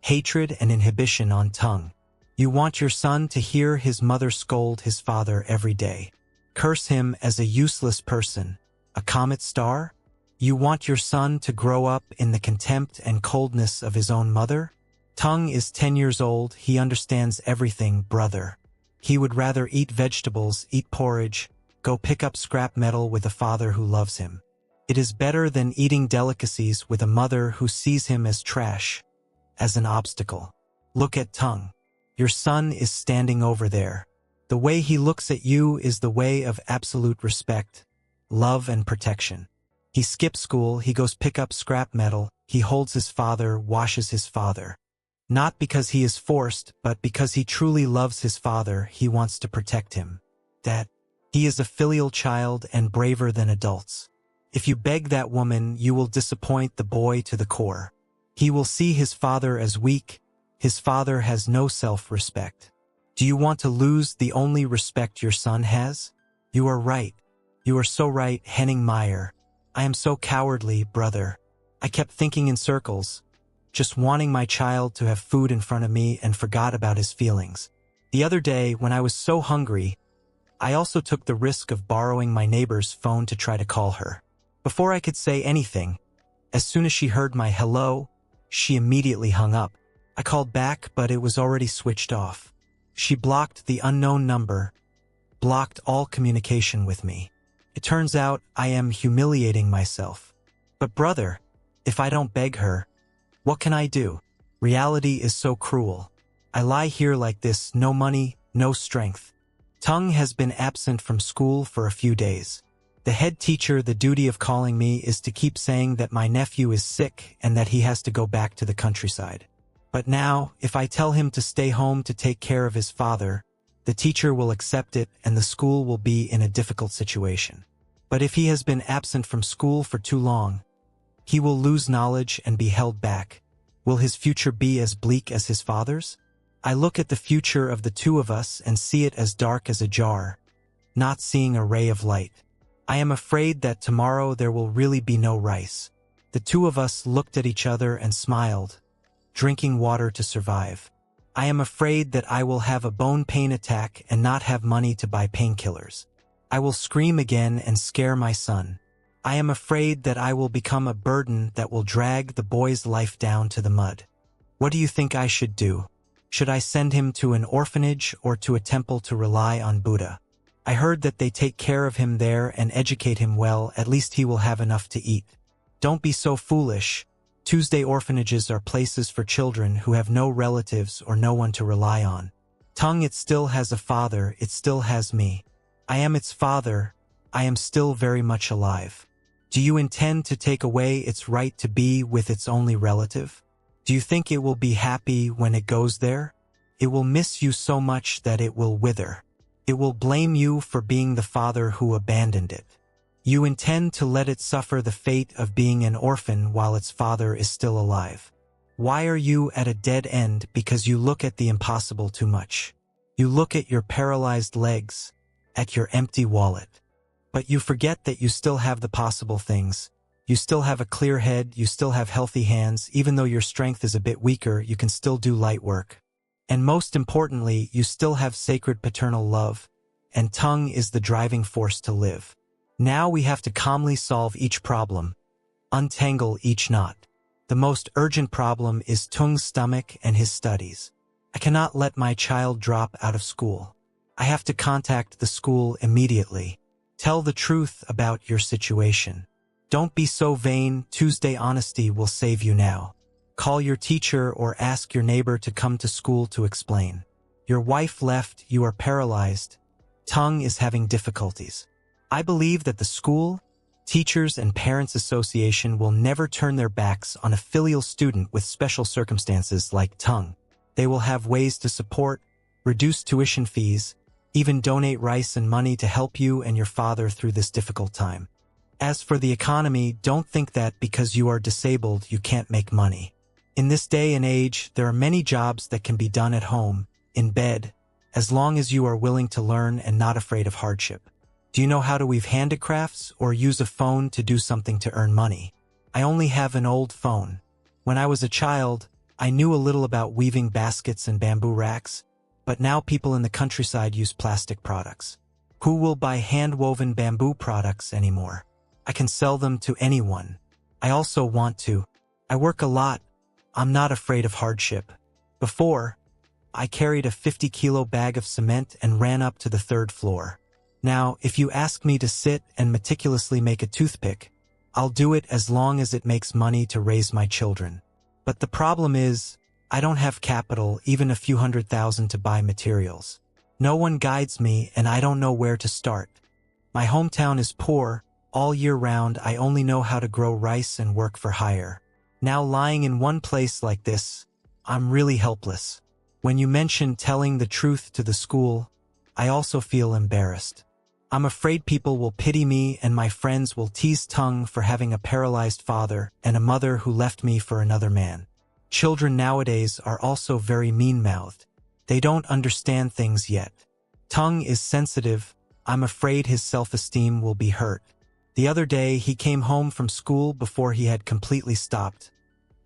Speaker 1: hatred, and inhibition on Tung. You want your son to hear his mother scold his father every day, curse him as a useless person, a comet star? You want your son to grow up in the contempt and coldness of his own mother? Tung is 10 years old. He understands everything, brother. He would rather eat vegetables, eat porridge, go pick up scrap metal with a father who loves him. It is better than eating delicacies with a mother who sees him as trash, as an obstacle. Look at Tung. Your son is standing over there. The way he looks at you is the way of absolute respect, love, and protection. He skips school, he goes pick up scrap metal, he holds his father, washes his father. Not because he is forced, but because he truly loves his father. He wants to protect him. That he is a filial child and braver than adults. If you beg that woman, you will disappoint the boy to the core. He will see his father as weak. His father has no self-respect. Do you want to lose the only respect your son has? You are right. You are so right, Henning. I am so cowardly, brother. I kept thinking in circles, just wanting my child to have food in front of me, and forgot about his feelings. The other day, when I was so hungry, I also took the risk of borrowing my neighbor's phone to try to call her. Before I could say anything, as soon as she heard my hello, she immediately hung up. I called back, but it was already switched off. She blocked the unknown number, blocked all communication with me. It turns out I am humiliating myself. But brother, if I don't beg her, what can I do? Reality is so cruel. I lie here like this, no money, no strength. Tung has been absent from school for a few days. The head teacher, the duty of calling me is to keep saying that my nephew is sick and that he has to go back to the countryside. But now, if I tell him to stay home to take care of his father, The teacher will accept it and the school will be in a difficult situation. But if he has been absent from school for too long, he will lose knowledge and be held back. Will his future be as bleak as his father's? I look at the future of the two of us and see it as dark as a jar, not seeing a ray of light. I am afraid that tomorrow there will really be no rice. The two of us looked at each other and smiled, drinking water to survive. I am afraid that I will have a bone pain attack and not have money to buy painkillers. I will scream again and scare my son. I am afraid that I will become a burden that will drag the boy's life down to the mud. What do you think I should do? Should I send him to an orphanage or to a temple to rely on Buddha? I heard that they take care of him there and educate him well, at least he will have enough to eat. Don't be so foolish. Tuesday orphanages are places for children who have no relatives or no one to rely on. Tongue, it still has a father, it still has me. I am its father, I am still very much alive. Do you intend to take away its right to be with its only relative? Do you think it will be happy when it goes there? It will miss you so much that it will wither. It will blame you for being the father who abandoned it. You intend to let it suffer the fate of being an orphan while its father is still alive. Why are you at a dead end? Because you look at the impossible too much. You look at your paralyzed legs, at your empty wallet. But you forget that you still have the possible things. You still have a clear head, you still have healthy hands, even though your strength is a bit weaker, you can still do light work. And most importantly, you still have sacred paternal love, and tongue is the driving force to live. Now we have to calmly solve each problem, untangle each knot. The most urgent problem is Tung's stomach and his studies. I cannot let my child drop out of school. I have to contact the school immediately. Tell the truth about your situation. Don't be so vain. Tuesday honesty will save you now. Call your teacher or ask your neighbor to come to school to explain. Your wife left, you are paralyzed. Tongue is having difficulties. I believe that the school, teachers, and parents association will never turn their backs on a filial student with special circumstances like Tongue. They will have ways to support, reduce tuition fees, even donate rice and money to help you and your father through this difficult time. As for the economy, don't think that because you are disabled you can't make money. In this day and age, there are many jobs that can be done at home, in bed, as long as you are willing to learn and not afraid of hardship. Do you know how to weave handicrafts or use a phone to do something to earn money? I only have an old phone. When I was a child, I knew a little about weaving baskets and bamboo racks, but now people in the countryside use plastic products. Who will buy hand-woven bamboo products anymore? I can sell them to anyone. I also want to. I work a lot. I'm not afraid of hardship. Before, I carried a 50-kilo bag of cement and ran up to the 3rd floor. Now, if you ask me to sit and meticulously make a toothpick, I'll do it as long as it makes money to raise my children. But the problem is, I don't have capital, even a few $100,000 to buy materials. No one guides me and I don't know where to start. My hometown is poor. All year round I only know how to grow rice and work for hire. Now lying in one place like this, I'm really helpless. When you mention telling the truth to the school, I also feel embarrassed. I'm afraid people will pity me and my friends will tease Tongue for having a paralyzed father and a mother who left me for another man. Children nowadays are also very mean-mouthed. They don't understand things yet. Tongue is sensitive. I'm afraid his self-esteem will be hurt. The other day, he came home from school before he had completely stopped.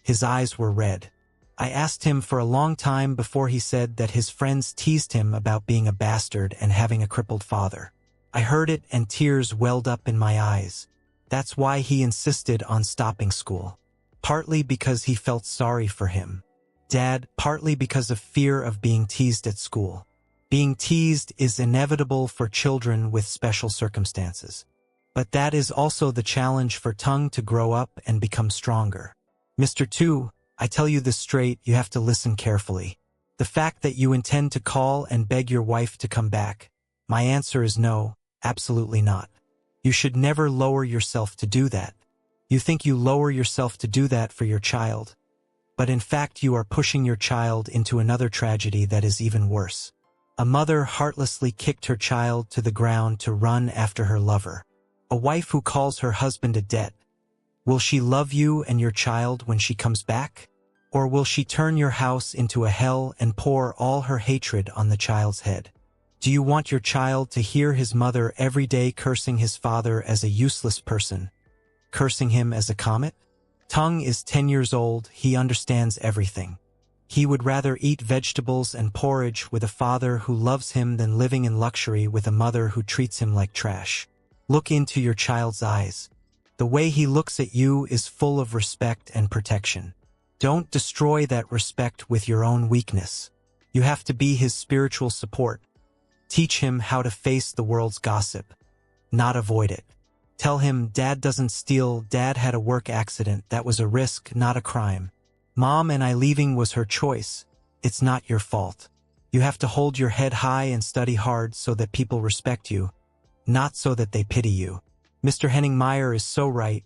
Speaker 1: His eyes were red. I asked him for a long time before he said that his friends teased him about being a bastard and having a crippled father. I heard it and tears welled up in my eyes. That's why he insisted on stopping school. Partly because he felt sorry for him. Dad, partly because of fear of being teased at school. Being teased is inevitable for children with special circumstances. But that is also the challenge for Tongue to grow up and become stronger. Mr. 2, I tell you this straight, you have to listen carefully. The fact that you intend to call and beg your wife to come back, my answer is no, absolutely not. You should never lower yourself to do that. You think you lower yourself to do that for your child, but in fact you are pushing your child into another tragedy that is even worse. A mother heartlessly kicked her child to the ground to run after her lover. A wife who calls her husband a debt. Will she love you and your child when she comes back? Or will she turn your house into a hell and pour all her hatred on the child's head? Do you want your child to hear his mother every day cursing his father as a useless person, cursing him as a comet? Tung is 10 years old, he understands everything. He would rather eat vegetables and porridge with a father who loves him than living in luxury with a mother who treats him like trash. Look into your child's eyes. The way he looks at you is full of respect and protection. Don't destroy that respect with your own weakness. You have to be his spiritual support. Teach him how to face the world's gossip, not avoid it. Tell him Dad doesn't steal, Dad had a work accident, that was a risk, not a crime. Mom and I leaving was her choice. It's not your fault. You have to hold your head high and study hard so that people respect you, not so that they pity you. Mr. Henning Meyer is so right.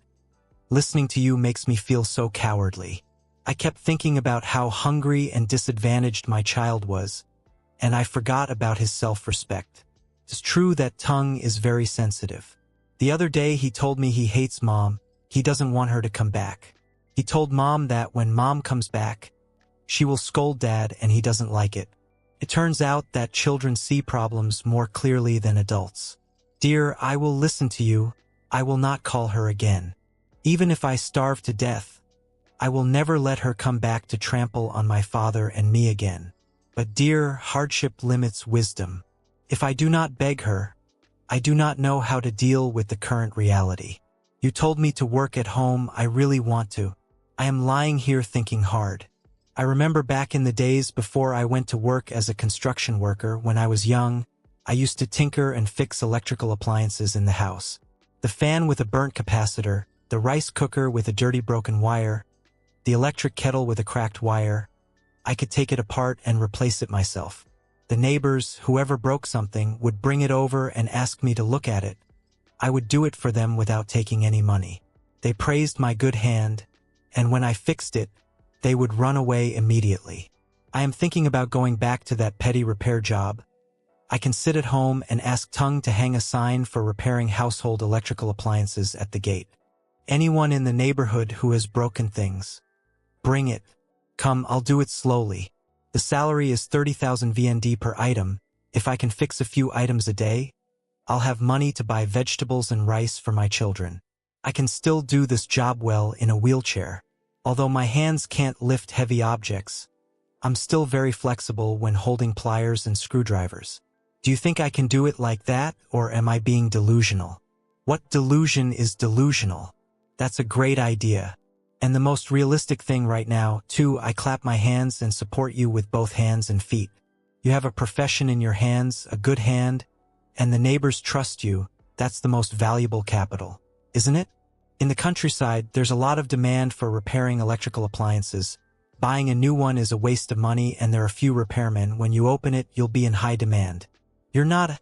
Speaker 1: Listening to you makes me feel so cowardly. I kept thinking about how hungry and disadvantaged my child was, and I forgot about his self-respect. It's true that Tung is very sensitive. The other day he told me he hates Mom, he doesn't want her to come back. He told Mom that when Mom comes back, she will scold Dad and he doesn't like it. It turns out that children see problems more clearly than adults. Dear, I will listen to you. I will not call her again. Even if I starve to death, I will never let her come back to trample on my father and me again. But dear, hardship limits wisdom. If I do not beg her, I do not know how to deal with the current reality. You told me to work at home, I really want to. I am lying here thinking hard. I remember back in the days before I went to work as a construction worker when I was young, I used to tinker and fix electrical appliances in the house. The fan with a burnt capacitor, the rice cooker with a dirty broken wire, the electric kettle with a cracked wire. I could take it apart and replace it myself. The neighbors, whoever broke something, would bring it over and ask me to look at it. I would do it for them without taking any money. They praised my good hand, and when I fixed it, they would run away immediately. I am thinking about going back to that petty repair job. I can sit at home and ask Tung to hang a sign for repairing household electrical appliances at the gate. Anyone in the neighborhood who has broken things, bring it. Come, I'll do it slowly. The salary is 30,000 VND per item. If I can fix a few items a day, I'll have money to buy vegetables and rice for my children. I can still do this job well in a wheelchair. Although my hands can't lift heavy objects, I'm still very flexible when holding pliers and screwdrivers. Do you think I can do it like that, or am I being delusional? What delusion is delusional? That's a great idea. And the most realistic thing right now, too, I clap my hands and support you with both hands and feet. You have a profession in your hands, a good hand, and the neighbors trust you. That's the most valuable capital, isn't it? In the countryside, there's a lot of demand for repairing electrical appliances. Buying a new one is a waste of money and there are few repairmen. When you open it, you'll be in high demand. You're not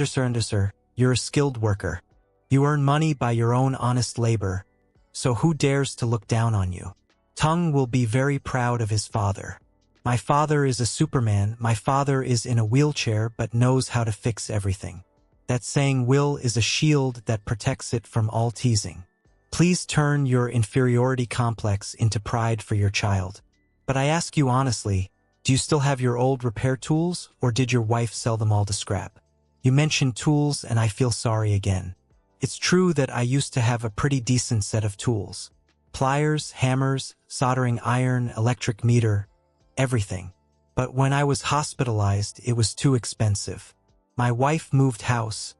Speaker 1: sir. You're a skilled worker. You earn money by your own honest labor. So who dares to look down on you? Tung will be very proud of his father. My father is a Superman. My father is in a wheelchair but knows how to fix everything. That saying will is a shield that protects it from all teasing. Please turn your inferiority complex into pride for your child. But I ask you honestly, do you still have your old repair tools, or did your wife sell them all to scrap? You mentioned tools and I feel sorry again. It's true that I used to have a pretty decent set of tools. Pliers, hammers, soldering iron, electric meter, everything. But when I was hospitalized, it was too expensive. My wife moved house.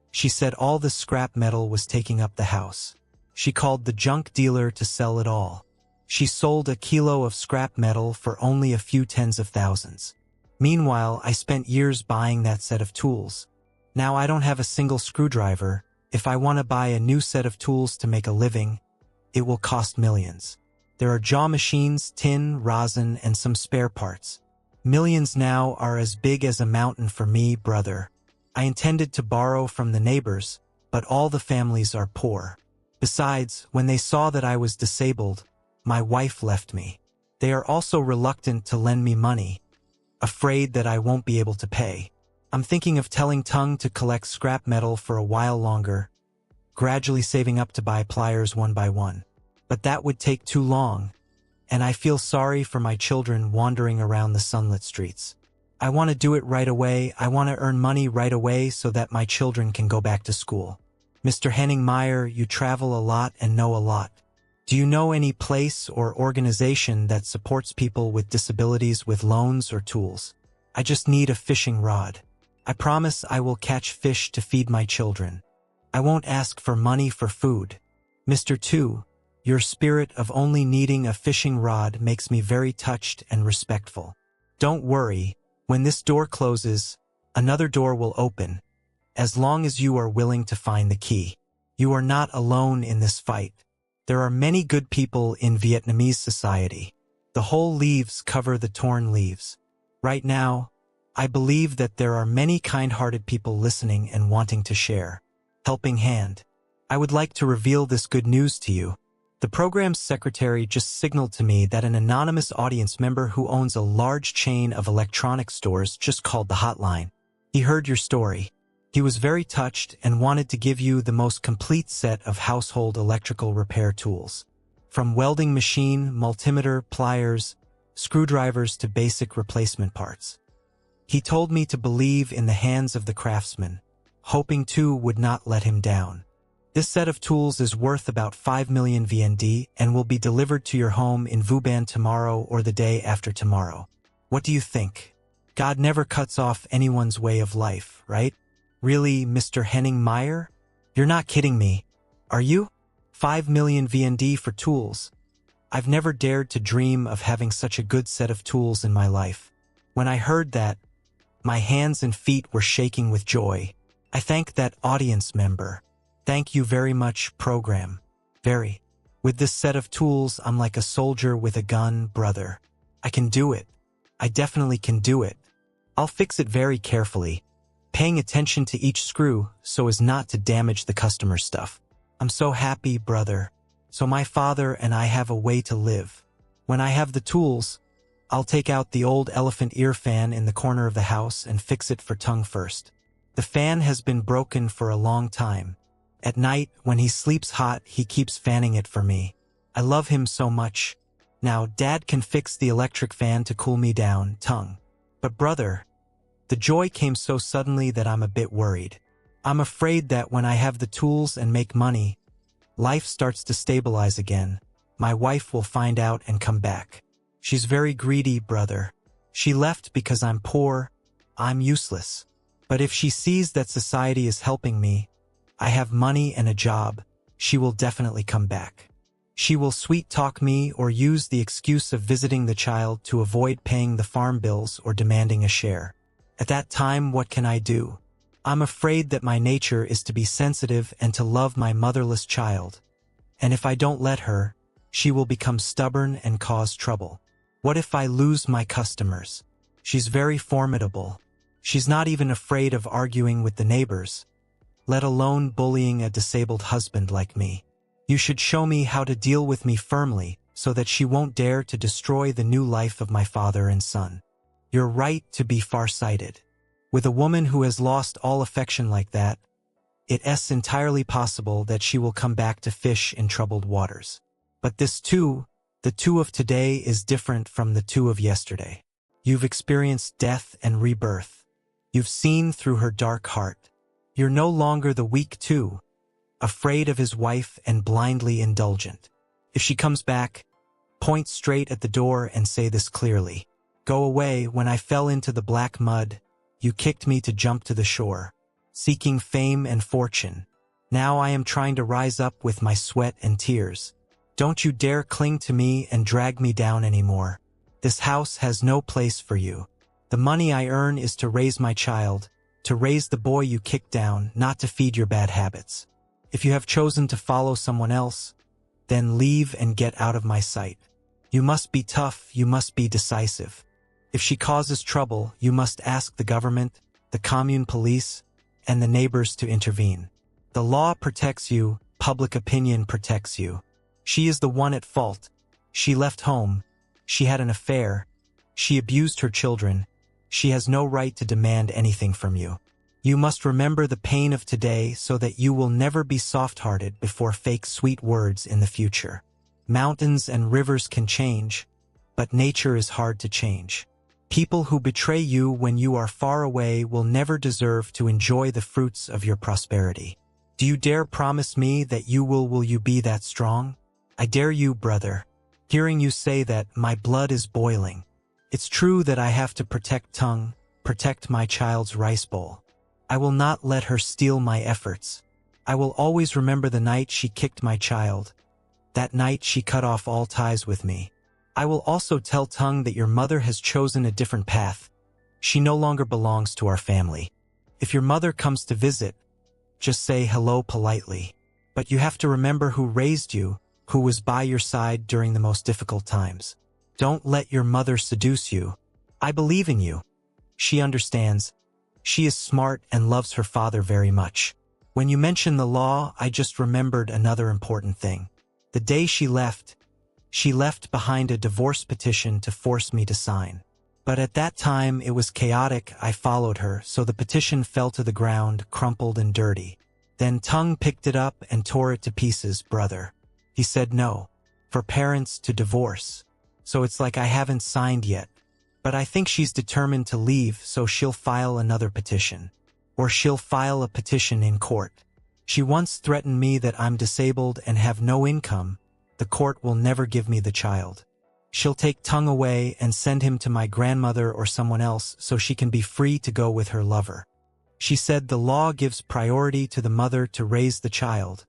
Speaker 1: She said all the scrap metal was taking up the house. She called the junk dealer to sell it all. She sold a kilo of scrap metal for only a few tens of thousands. Meanwhile, I spent years buying that set of tools. Now I don't have a single screwdriver. If I want to buy a new set of tools to make a living, it will cost millions. There are jaw machines, tin, rosin, and some spare parts. Millions now are as big as a mountain for me, brother. I intended to borrow from the neighbors, but all the families are poor. Besides, when they saw that I was disabled, my wife left me. They are also reluctant to lend me money. afraid that I won't be able to pay. I'm thinking of telling Tung to collect scrap metal for a while longer, gradually saving up to buy pliers one by one. But that would take too long, and I feel sorry for my children wandering around the sunlit streets. I want to do it right away. I want to earn money right away so that my children can go back to school. Mr. Henning Meyer, you travel a lot and know a lot. Do you know any place or organization that supports people with disabilities with loans or tools? I just need a fishing rod. I promise I will catch fish to feed my children. I won't ask for money for food. Mr. 2, your spirit of only needing a fishing rod makes me very touched and respectful. Don't worry, when this door closes, another door will open, as long as you are willing to find the key. You are not alone in this fight. There are many good people in Vietnamese society. The whole leaves cover the torn leaves. Right now, I believe that there are many kind-hearted people listening and wanting to share. Helping hand. I would like to reveal this good news to you. The program's secretary just signaled to me that an anonymous audience member who owns a large chain of electronic stores just called the hotline. He heard your story. He was very touched and wanted to give you the most complete set of household electrical repair tools. From welding machine, multimeter, pliers, screwdrivers to basic replacement parts. He told me to believe in the hands of the craftsman, hoping too would not let him down. This set of tools is worth about 5 million VND and will be delivered to your home in Vuban tomorrow or the day after tomorrow. What do you think? God never cuts off anyone's way of life, right? Really, Mr. Henning Meyer? You're not kidding me, are you? 5 million VND for tools. I've never dared to dream of having such a good set of tools in my life. When I heard that, my hands and feet were shaking with joy. I thank that audience member. Thank you very much, program. Very. With this set of tools, I'm like a soldier with a gun, brother. I can do it. I definitely can do it. I'll fix it very carefully, paying attention to each screw so as not to damage the customer's stuff. I'm so happy, brother. So my father and I have a way to live. When I have the tools, I'll take out the old elephant ear fan in the corner of the house and fix it for Tung first. The fan has been broken for a long time. At night, when he sleeps hot, he keeps fanning it for me. I love him so much. Now, Dad can fix the electric fan to cool me down, Tung. But brother, the joy came so suddenly that I'm a bit worried. I'm afraid that when I have the tools and make money, life starts to stabilize again. My wife will find out and come back. She's very greedy, brother. She left because I'm poor, I'm useless. But if she sees that society is helping me, I have money and a job, she will definitely come back. She will sweet-talk me or use the excuse of visiting the child to avoid paying the farm bills or demanding a share. At that time, what can I do? I'm afraid that my nature is to be sensitive and to love my motherless child. And if I don't let her, she will become stubborn and cause trouble. What if I lose my customers? She's very formidable. She's not even afraid of arguing with the neighbors, let alone bullying a disabled husband like me. You should show me how to deal with me firmly so that she won't dare to destroy the new life of my father and son. You're right to be far-sighted. With a woman who has lost all affection like that, it's entirely possible that she will come back to fish in troubled waters. But this too, the two of today is different from the two of yesterday. You've experienced death and rebirth. You've seen through her dark heart. You're no longer the weak two, afraid of his wife and blindly indulgent. If she comes back, point straight at the door and say this clearly. Go away. When I fell into the black mud, you kicked me to jump to the shore, seeking fame and fortune. Now I am trying to rise up with my sweat and tears. Don't you dare cling to me and drag me down anymore. This house has no place for you. The money I earn is to raise my child, to raise the boy you kicked down, not to feed your bad habits. If you have chosen to follow someone else, then leave and get out of my sight. You must be tough, you must be decisive. If she causes trouble, you must ask the government, the commune police, and the neighbors to intervene. The law protects you, public opinion protects you. She is the one at fault. She left home. She had an affair. She abused her children. She has no right to demand anything from you. You must remember the pain of today so that you will never be soft-hearted before fake sweet words in the future. Mountains and rivers can change, but nature is hard to change. People who betray you when you are far away will never deserve to enjoy the fruits of your prosperity. Do you dare promise me that will you be that strong? I dare you, brother. Hearing you say that, my blood is boiling. It's true that I have to protect Tung, protect my child's rice bowl. I will not let her steal my efforts. I will always remember the night she kicked my child. That night she cut off all ties with me. I will also tell Tung that your mother has chosen a different path. She no longer belongs to our family. If your mother comes to visit, just say hello politely. But you have to remember who raised you, who was by your side during the most difficult times. Don't let your mother seduce you. I believe in you. She understands. She is smart and loves her father very much. When you mention the law, I just remembered another important thing. The day she left behind a divorce petition to force me to sign. But at that time it was chaotic. I followed her, so the petition fell to the ground, crumpled and dirty. Then Tung picked it up and tore it to pieces, brother. He said no, for parents to divorce. So it's like I haven't signed yet. But I think she's determined to leave, so she'll file another petition. Or she'll file a petition in court. She once threatened me that I'm disabled and have no income. The court will never give me the child. She'll take Tung away and send him to my grandmother or someone else so she can be free to go with her lover. She said the law gives priority to the mother to raise the child,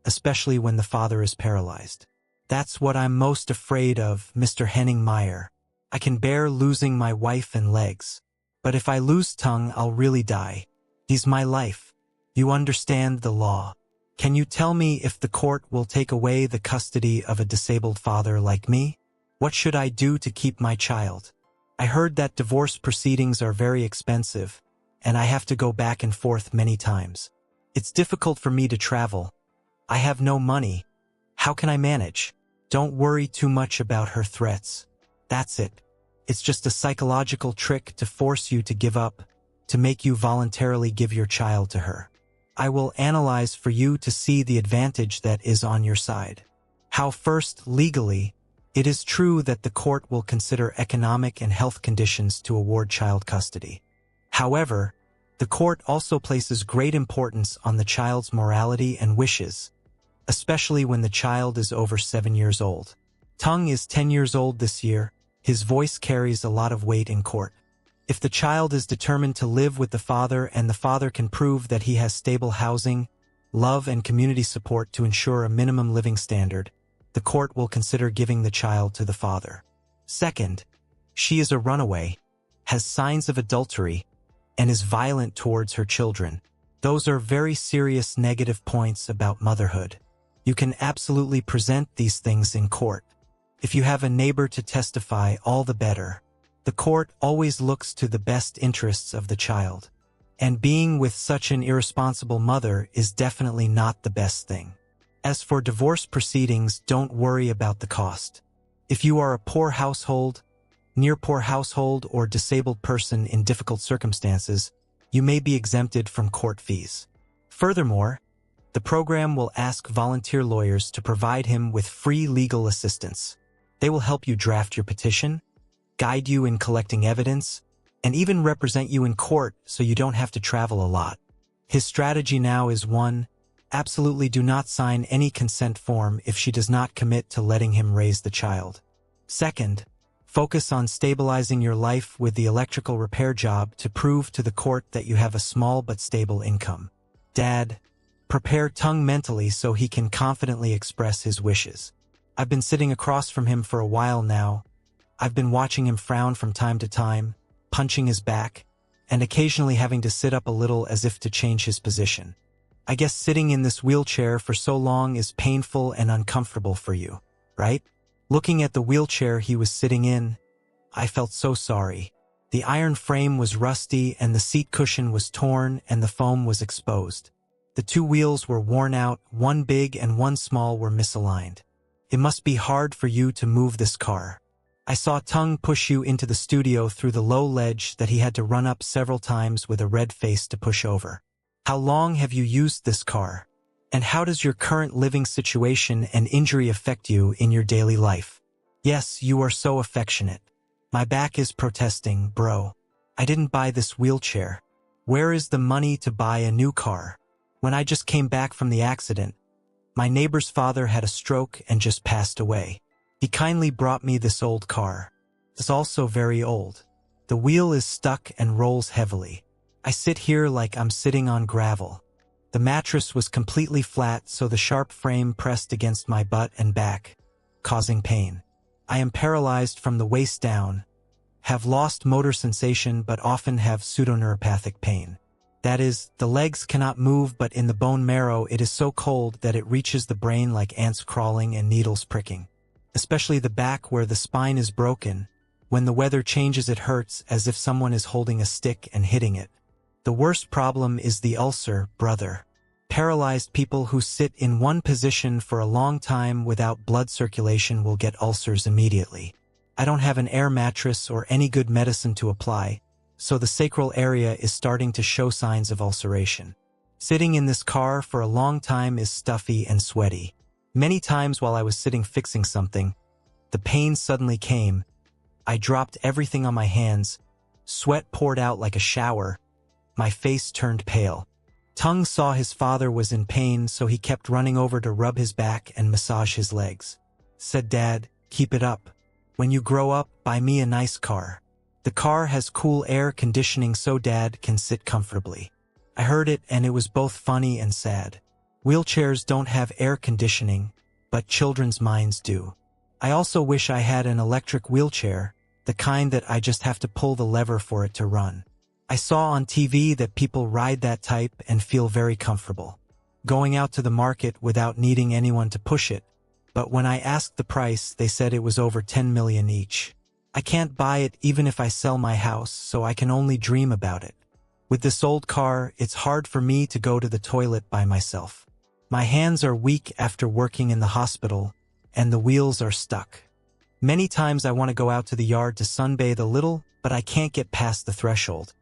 Speaker 1: especially when the father is paralyzed. That's what I'm most afraid of, Mr. Henning. I can bear losing my wife and legs. But if I lose Tung, I'll really die. He's my life. You understand the law. Can you tell me if the court will take away the custody of a disabled father like me? What should I do to keep my child? I heard that divorce proceedings are very expensive, and I have to go back and forth many times. It's difficult for me to travel. I have no money. How can I manage? Don't worry too much about her threats. That's it. It's just a psychological trick to force you to give up, to make you voluntarily give your child to her. I will analyze for you to see the advantage that is on your side. How first, legally, it is true that the court will consider economic and health conditions to award child custody. However, the court also places great importance on the child's morality and wishes, especially when the child is over 7 years old. Tung is 10 years old this year. His voice carries a lot of weight in court. If the child is determined to live with the father and the father can prove that he has stable housing, love and community support to ensure a minimum living standard, the court will consider giving the child to the father. Second, she is a runaway, has signs of adultery, and is violent towards her children. Those are very serious negative points about motherhood. You can absolutely present these things in court. If you have a neighbor to testify, all the better. The court always looks to the best interests of the child. And being with such an irresponsible mother is definitely not the best thing. As for divorce proceedings, don't worry about the cost. If you are a poor household, near poor household, or disabled person in difficult circumstances, you may be exempted from court fees. Furthermore, the program will ask volunteer lawyers to provide him with free legal assistance. They will help you draft your petition, guide you in collecting evidence, and even represent you in court so you don't have to travel a lot. His strategy now is 1. Absolutely do not sign any consent form if she does not commit to letting him raise the child. Second, focus on stabilizing your life with the electrical repair job to prove to the court that you have a small but stable income. Dad, prepare Tung mentally so he can confidently express his wishes. I've been sitting across from him for a while now. I've been watching him frown from time to time, punching his back, and occasionally having to sit up a little as if to change his position. I guess sitting in this wheelchair for so long is painful and uncomfortable for you, right? Looking at the wheelchair he was sitting in, I felt so sorry. The iron frame was rusty and the seat cushion was torn and the foam was exposed. The 2 wheels were worn out, one big and one small were misaligned. It must be hard for you to move this car. I saw Tung push you into the studio through the low ledge that he had to run up several times with a red face to push over. How long have you used this car? And how does your current living situation and injury affect you in your daily life? Yes, you are so affectionate. My back is protesting, bro. I didn't buy this wheelchair. Where is the money to buy a new car? When I just came back from the accident, my neighbor's father had a stroke and just passed away. He kindly brought me this old car. It's also very old. The wheel is stuck and rolls heavily. I sit here like I'm sitting on gravel. The mattress was completely flat, so the sharp frame pressed against my butt and back, causing pain. I am paralyzed from the waist down, have lost motor sensation but often have pseudoneuropathic pain. That is, the legs cannot move, but in the bone marrow it is so cold that it reaches the brain like ants crawling and needles pricking. Especially the back where the spine is broken. When the weather changes it hurts as if someone is holding a stick and hitting it. The worst problem is the ulcer, brother. Paralyzed people who sit in one position for a long time without blood circulation will get ulcers immediately. I don't have an air mattress or any good medicine to apply, so the sacral area is starting to show signs of ulceration. Sitting in this car for a long time is stuffy and sweaty. Many times while I was sitting fixing something, the pain suddenly came. I dropped everything on my hands. Sweat poured out like a shower. My face turned pale. Tung saw his father was in pain, so he kept running over to rub his back and massage his legs. Said, "Dad, keep it up. When you grow up, buy me a nice car. The car has cool air conditioning so Dad can sit comfortably." I heard it and it was both funny and sad. Wheelchairs don't have air conditioning, but children's minds do. I also wish I had an electric wheelchair, the kind that I just have to pull the lever for it to run. I saw on TV that people ride that type and feel very comfortable, going out to the market without needing anyone to push it. But when I asked the price, they said it was over 10 million each. I can't buy it even if I sell my house, so I can only dream about it. With this old car, it's hard for me to go to the toilet by myself. My hands are weak after working in the hospital, and the wheels are stuck. Many times I want to go out to the yard to sunbathe a little, but I can't get past the threshold.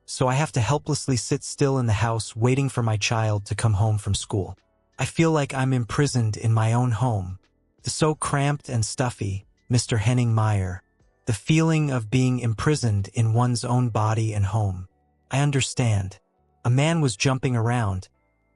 Speaker 1: So I have to helplessly sit still in the house waiting for my child to come home from school. I feel like I'm imprisoned in my own home. It's so cramped and stuffy, Mr. Henning Meyer. The feeling of being imprisoned in one's own body and home. I understand. A man was jumping around.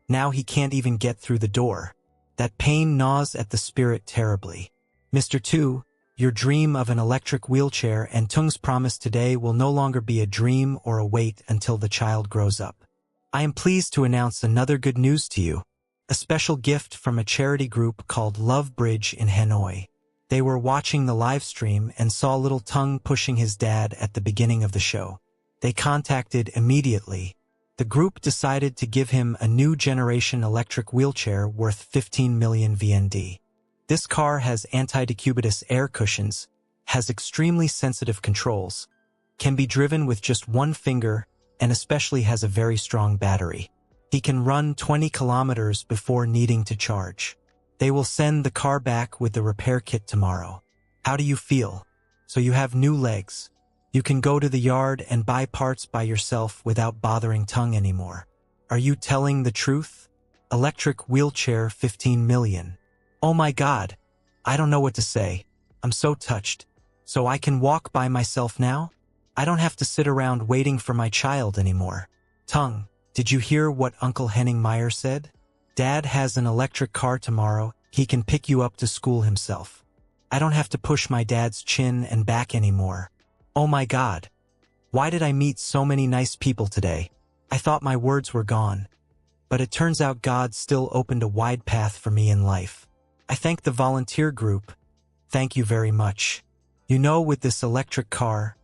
Speaker 1: Now he can't even get through the door. That pain gnaws at the spirit terribly. Mr. 2, your dream of an electric wheelchair and Tung's promise today will no longer be a dream or a wait until the child grows up. I am pleased to announce another good news to you. A special gift from a charity group called Love Bridge in Hanoi. They were watching the live stream and saw little Tung pushing his dad at the beginning of the show. They contacted immediately. The group decided to give him a new generation electric wheelchair worth 15 million VND. This car has anti-decubitus air cushions, has extremely sensitive controls, can be driven with just one finger, and especially has a very strong battery. He can run 20 kilometers before needing to charge. They will send the car back with the repair kit tomorrow. How do you feel? So you have new legs. You can go to the yard and buy parts by yourself without bothering Tung anymore. Are you telling the truth? Electric wheelchair 15 million. Oh my God. I don't know what to say. I'm so touched. So I can walk by myself now? I don't have to sit around waiting for my child anymore. Tung, did you hear what Uncle Henning Meyer said? Dad has an electric car tomorrow. He can pick you up to school himself. I don't have to push my dad's chin and back anymore. Oh my God. Why did I meet so many nice people today? I thought my words were gone. But it turns out God still opened a wide path for me in life. I thank the volunteer group. Thank you very much. You know, with this electric car,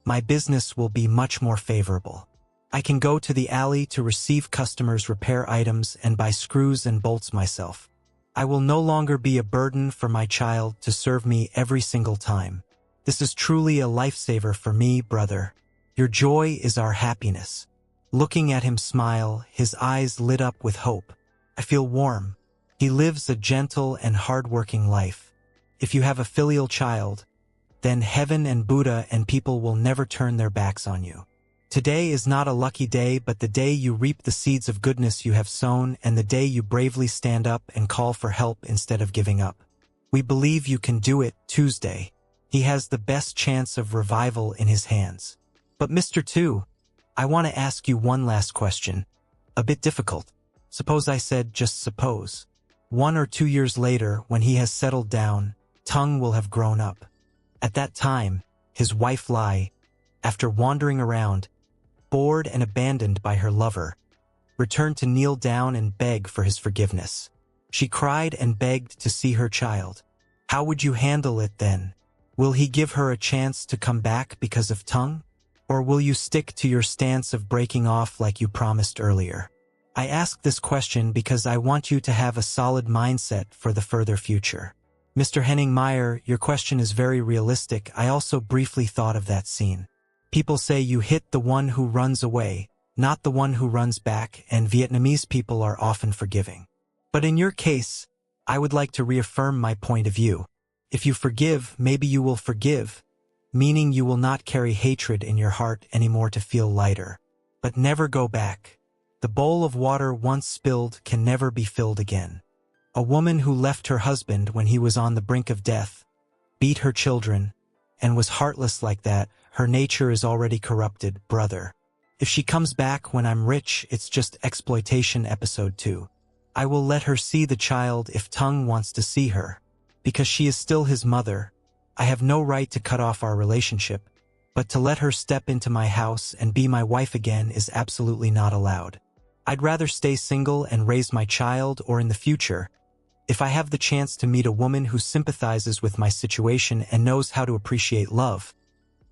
Speaker 1: my business will be much more favorable. I can go to the alley to receive customers' repair items and buy screws and bolts myself. I will no longer be a burden for my child to serve me every single time. This is truly a lifesaver for me, brother. Your joy is our happiness. Looking at him smile, his eyes lit up with hope. I feel warm. He lives a gentle and hard-working life. If you have a filial child, then heaven and Buddha and people will never turn their backs on you. Today is not a lucky day, but the day you reap the seeds of goodness you have sown, and the day you bravely stand up and call for help instead of giving up. We believe you can do it. Tuesday. He has the best chance of revival in his hands. But Mr. 2, I want to ask you one last question. A bit difficult. Suppose I said just suppose. 1 or 2 years later, when he has settled down, Tung will have grown up. At that time, his wife Lai, after wandering around, bored and abandoned by her lover, returned to kneel down and beg for his forgiveness. She cried and begged to see her child. How would you handle it then? Will he give her a chance to come back because of Tung? Or will you stick to your stance of breaking off like you promised earlier? I ask this question because I want you to have a solid mindset for the further future. Mr. Henning Meyer, your question is very realistic. I also briefly thought of that scene. People say you hit the one who runs away, not the one who runs back, and Vietnamese people are often forgiving. But in your case, I would like to reaffirm my point of view. If you forgive, maybe you will forgive, meaning you will not carry hatred in your heart anymore to feel lighter. But never go back. The bowl of water once spilled can never be filled again. A woman who left her husband when he was on the brink of death, beat her children, and was heartless like that, her nature is already corrupted, brother. If she comes back when I'm rich, it's just exploitation. Episode 2. I will let her see the child if Tung wants to see her. Because she is still his mother, I have no right to cut off our relationship, but to let her step into my house and be my wife again is absolutely not allowed. I'd rather stay single and raise my child, or in the future, if I have the chance to meet a woman who sympathizes with my situation and knows how to appreciate love,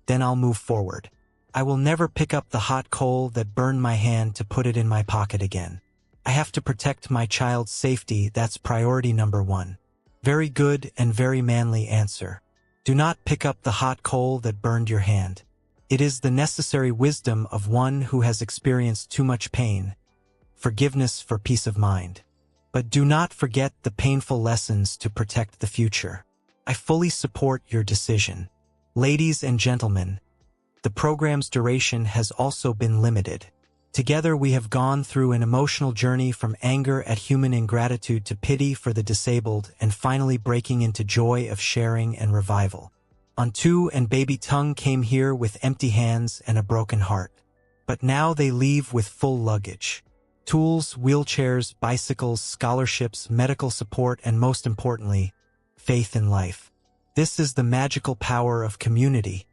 Speaker 1: then I'll move forward. I will never pick up the hot coal that burned my hand to put it in my pocket again. I have to protect my child's safety. That's priority number 1. Very good and very manly answer. Do not pick up the hot coal that burned your hand. It is the necessary wisdom of one who has experienced too much pain. Forgiveness for peace of mind. But do not forget the painful lessons to protect the future. I fully support your decision. Ladies and gentlemen, the program's duration has also been limited. Together we have gone through an emotional journey from anger at human ingratitude to pity for the disabled, and finally breaking into joy of sharing and revival. On 2 and baby Tung came here with empty hands and a broken heart. But now they leave with full luggage. Tools, wheelchairs, bicycles, scholarships, medical support, and most importantly, faith in life. This is the magical power of community,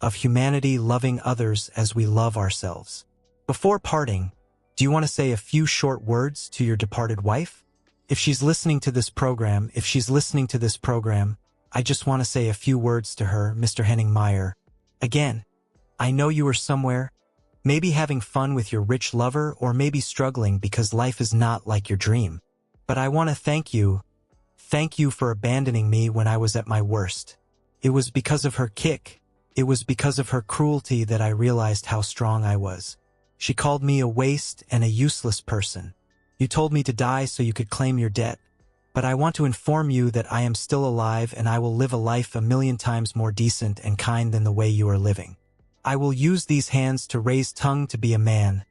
Speaker 1: of humanity loving others as we love ourselves. Before parting, do you want to say a few short words to your departed wife? If she's listening to this program, I just want to say a few words to her, Mr. Henning Meyer. Again, I know you are somewhere, maybe having fun with your rich lover, or maybe struggling because life is not like your dream. But I want to thank you. Thank you for abandoning me when I was at my worst. It was because of her kick. It was because of her cruelty that I realized how strong I was. She called me a waste and a useless person. You told me to die so you could claim your debt. But I want to inform you that I am still alive, and I will live a life 1,000,000 times more decent and kind than the way you are living. I will use these hands to raise Tung to be a man.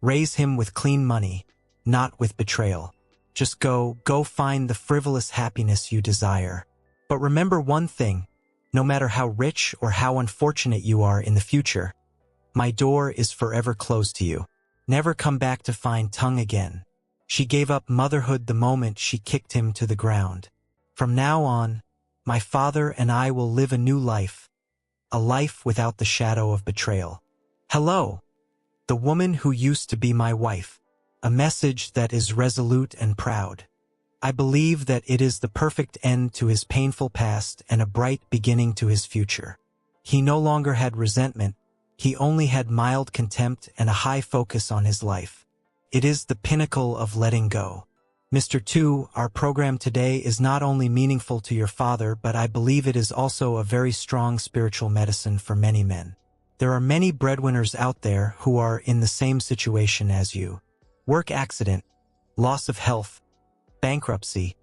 Speaker 1: Raise him with clean money, not with betrayal. Just go find the frivolous happiness you desire. But remember one thing, no matter how rich or how unfortunate you are in the future, my door is forever closed to you. Never come back to find Tung again. She gave up motherhood the moment she kicked him to the ground. From now on, my father and I will live a new life, a life without the shadow of betrayal. Hello, the woman who used to be my wife. A message that is resolute and proud. I believe that it is the perfect end to his painful past and a bright beginning to his future. He no longer had resentment. He only had mild contempt and a high focus on his life. It is the pinnacle of letting go. Mr. 2, our program today is not only meaningful to your father, but I believe it is also a very strong spiritual medicine for many men. There are many breadwinners out there who are in the same situation as you. Work accident, loss of health, bankruptcy,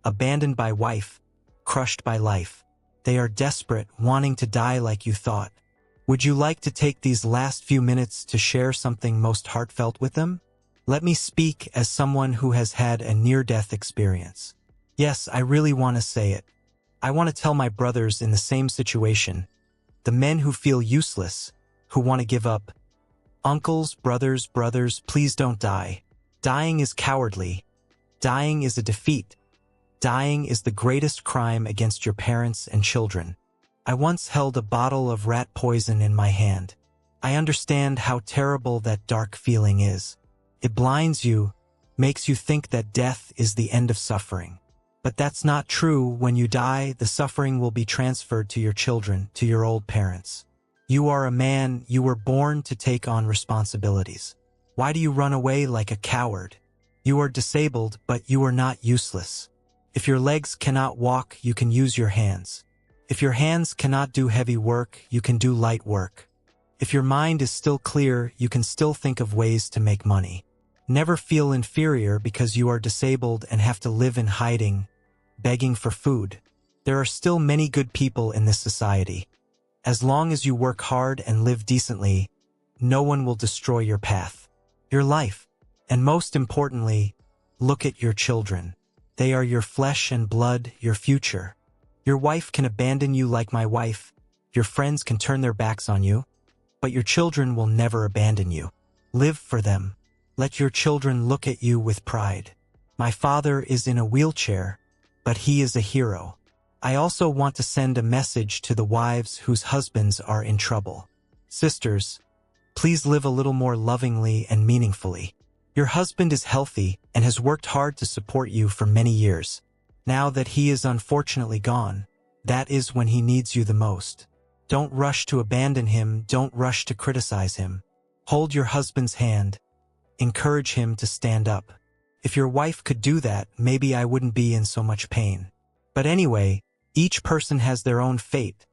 Speaker 1: abandoned by wife, crushed by life. They are desperate, wanting to die like you thought. Would you like to take these last few minutes to share something most heartfelt with them? Let me speak as someone who has had a near-death experience. Yes, I really want to say it. I want to tell my brothers in the same situation, the men who feel useless, who want to give up. Uncles, brothers, please don't die. Dying is cowardly. Dying is a defeat. Dying is the greatest crime against your parents and children. I once held a bottle of rat poison in my hand. I understand how terrible that dark feeling is. It blinds you, makes you think that death is the end of suffering. But that's not true. When you die, the suffering will be transferred to your children, to your old parents. You are a man, you were born to take on responsibilities. Why do you run away like a coward? You are disabled, but you are not useless. If your legs cannot walk, you can use your hands. If your hands cannot do heavy work, you can do light work. If your mind is still clear, you can still think of ways to make money. Never feel inferior because you are disabled and have to live in hiding, begging for food. There are still many good people in this society. As long as you work hard and live decently, no one will destroy your path, your life. And most importantly, look at your children. They are your flesh and blood, your future. Your wife can abandon you like my wife. Your friends can turn their backs on you. But your children will never abandon you. Live for them. Let your children look at you with pride. My father is in a wheelchair, but he is a hero. I also want to send a message to the wives whose husbands are in trouble. Sisters, please live a little more lovingly and meaningfully. Your husband is healthy and has worked hard to support you for many years. Now that he is unfortunately gone, that is when he needs you the most. Don't rush to abandon him, don't rush to criticize him. Hold your husband's hand. Encourage him to stand up. If your wife could do that, maybe I wouldn't be in so much pain. But anyway, each person has their own fate.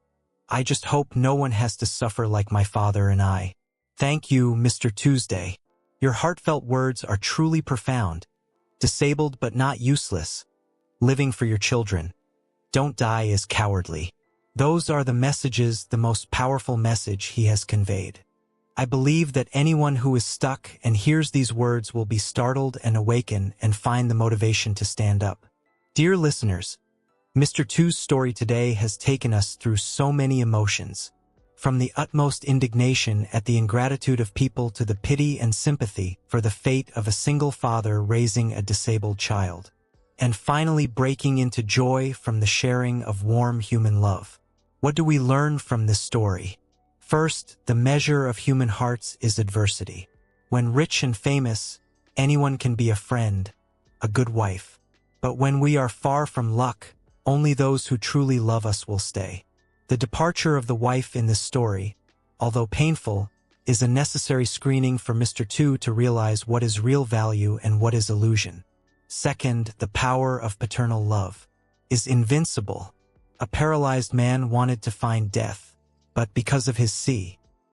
Speaker 1: I just hope no one has to suffer like my father and I. Thank you, Mr. Tuesday. Your heartfelt words are truly profound. Disabled but not useless. Living for your children. Don't die is cowardly. Those are the messages, the most powerful message he has conveyed. I believe that anyone who is stuck and hears these words will be startled and awaken and find the motivation to stand up. Dear listeners, Mr. Two's story today has taken us through so many emotions, from the utmost indignation at the ingratitude of people to the pity and sympathy for the fate of a single father raising a disabled child, and finally breaking into joy from the sharing of warm human love. What do we learn from this story? First, the measure of human hearts is adversity. When rich and famous, anyone can be a friend, a good wife. But when we are far from luck, only those who truly love us will stay. The departure of the wife in this story, although painful, is a necessary screening for Mr. Two to realize what is real value and what is illusion. Second, the power of paternal love is invincible. A paralyzed man wanted to find death, but because of his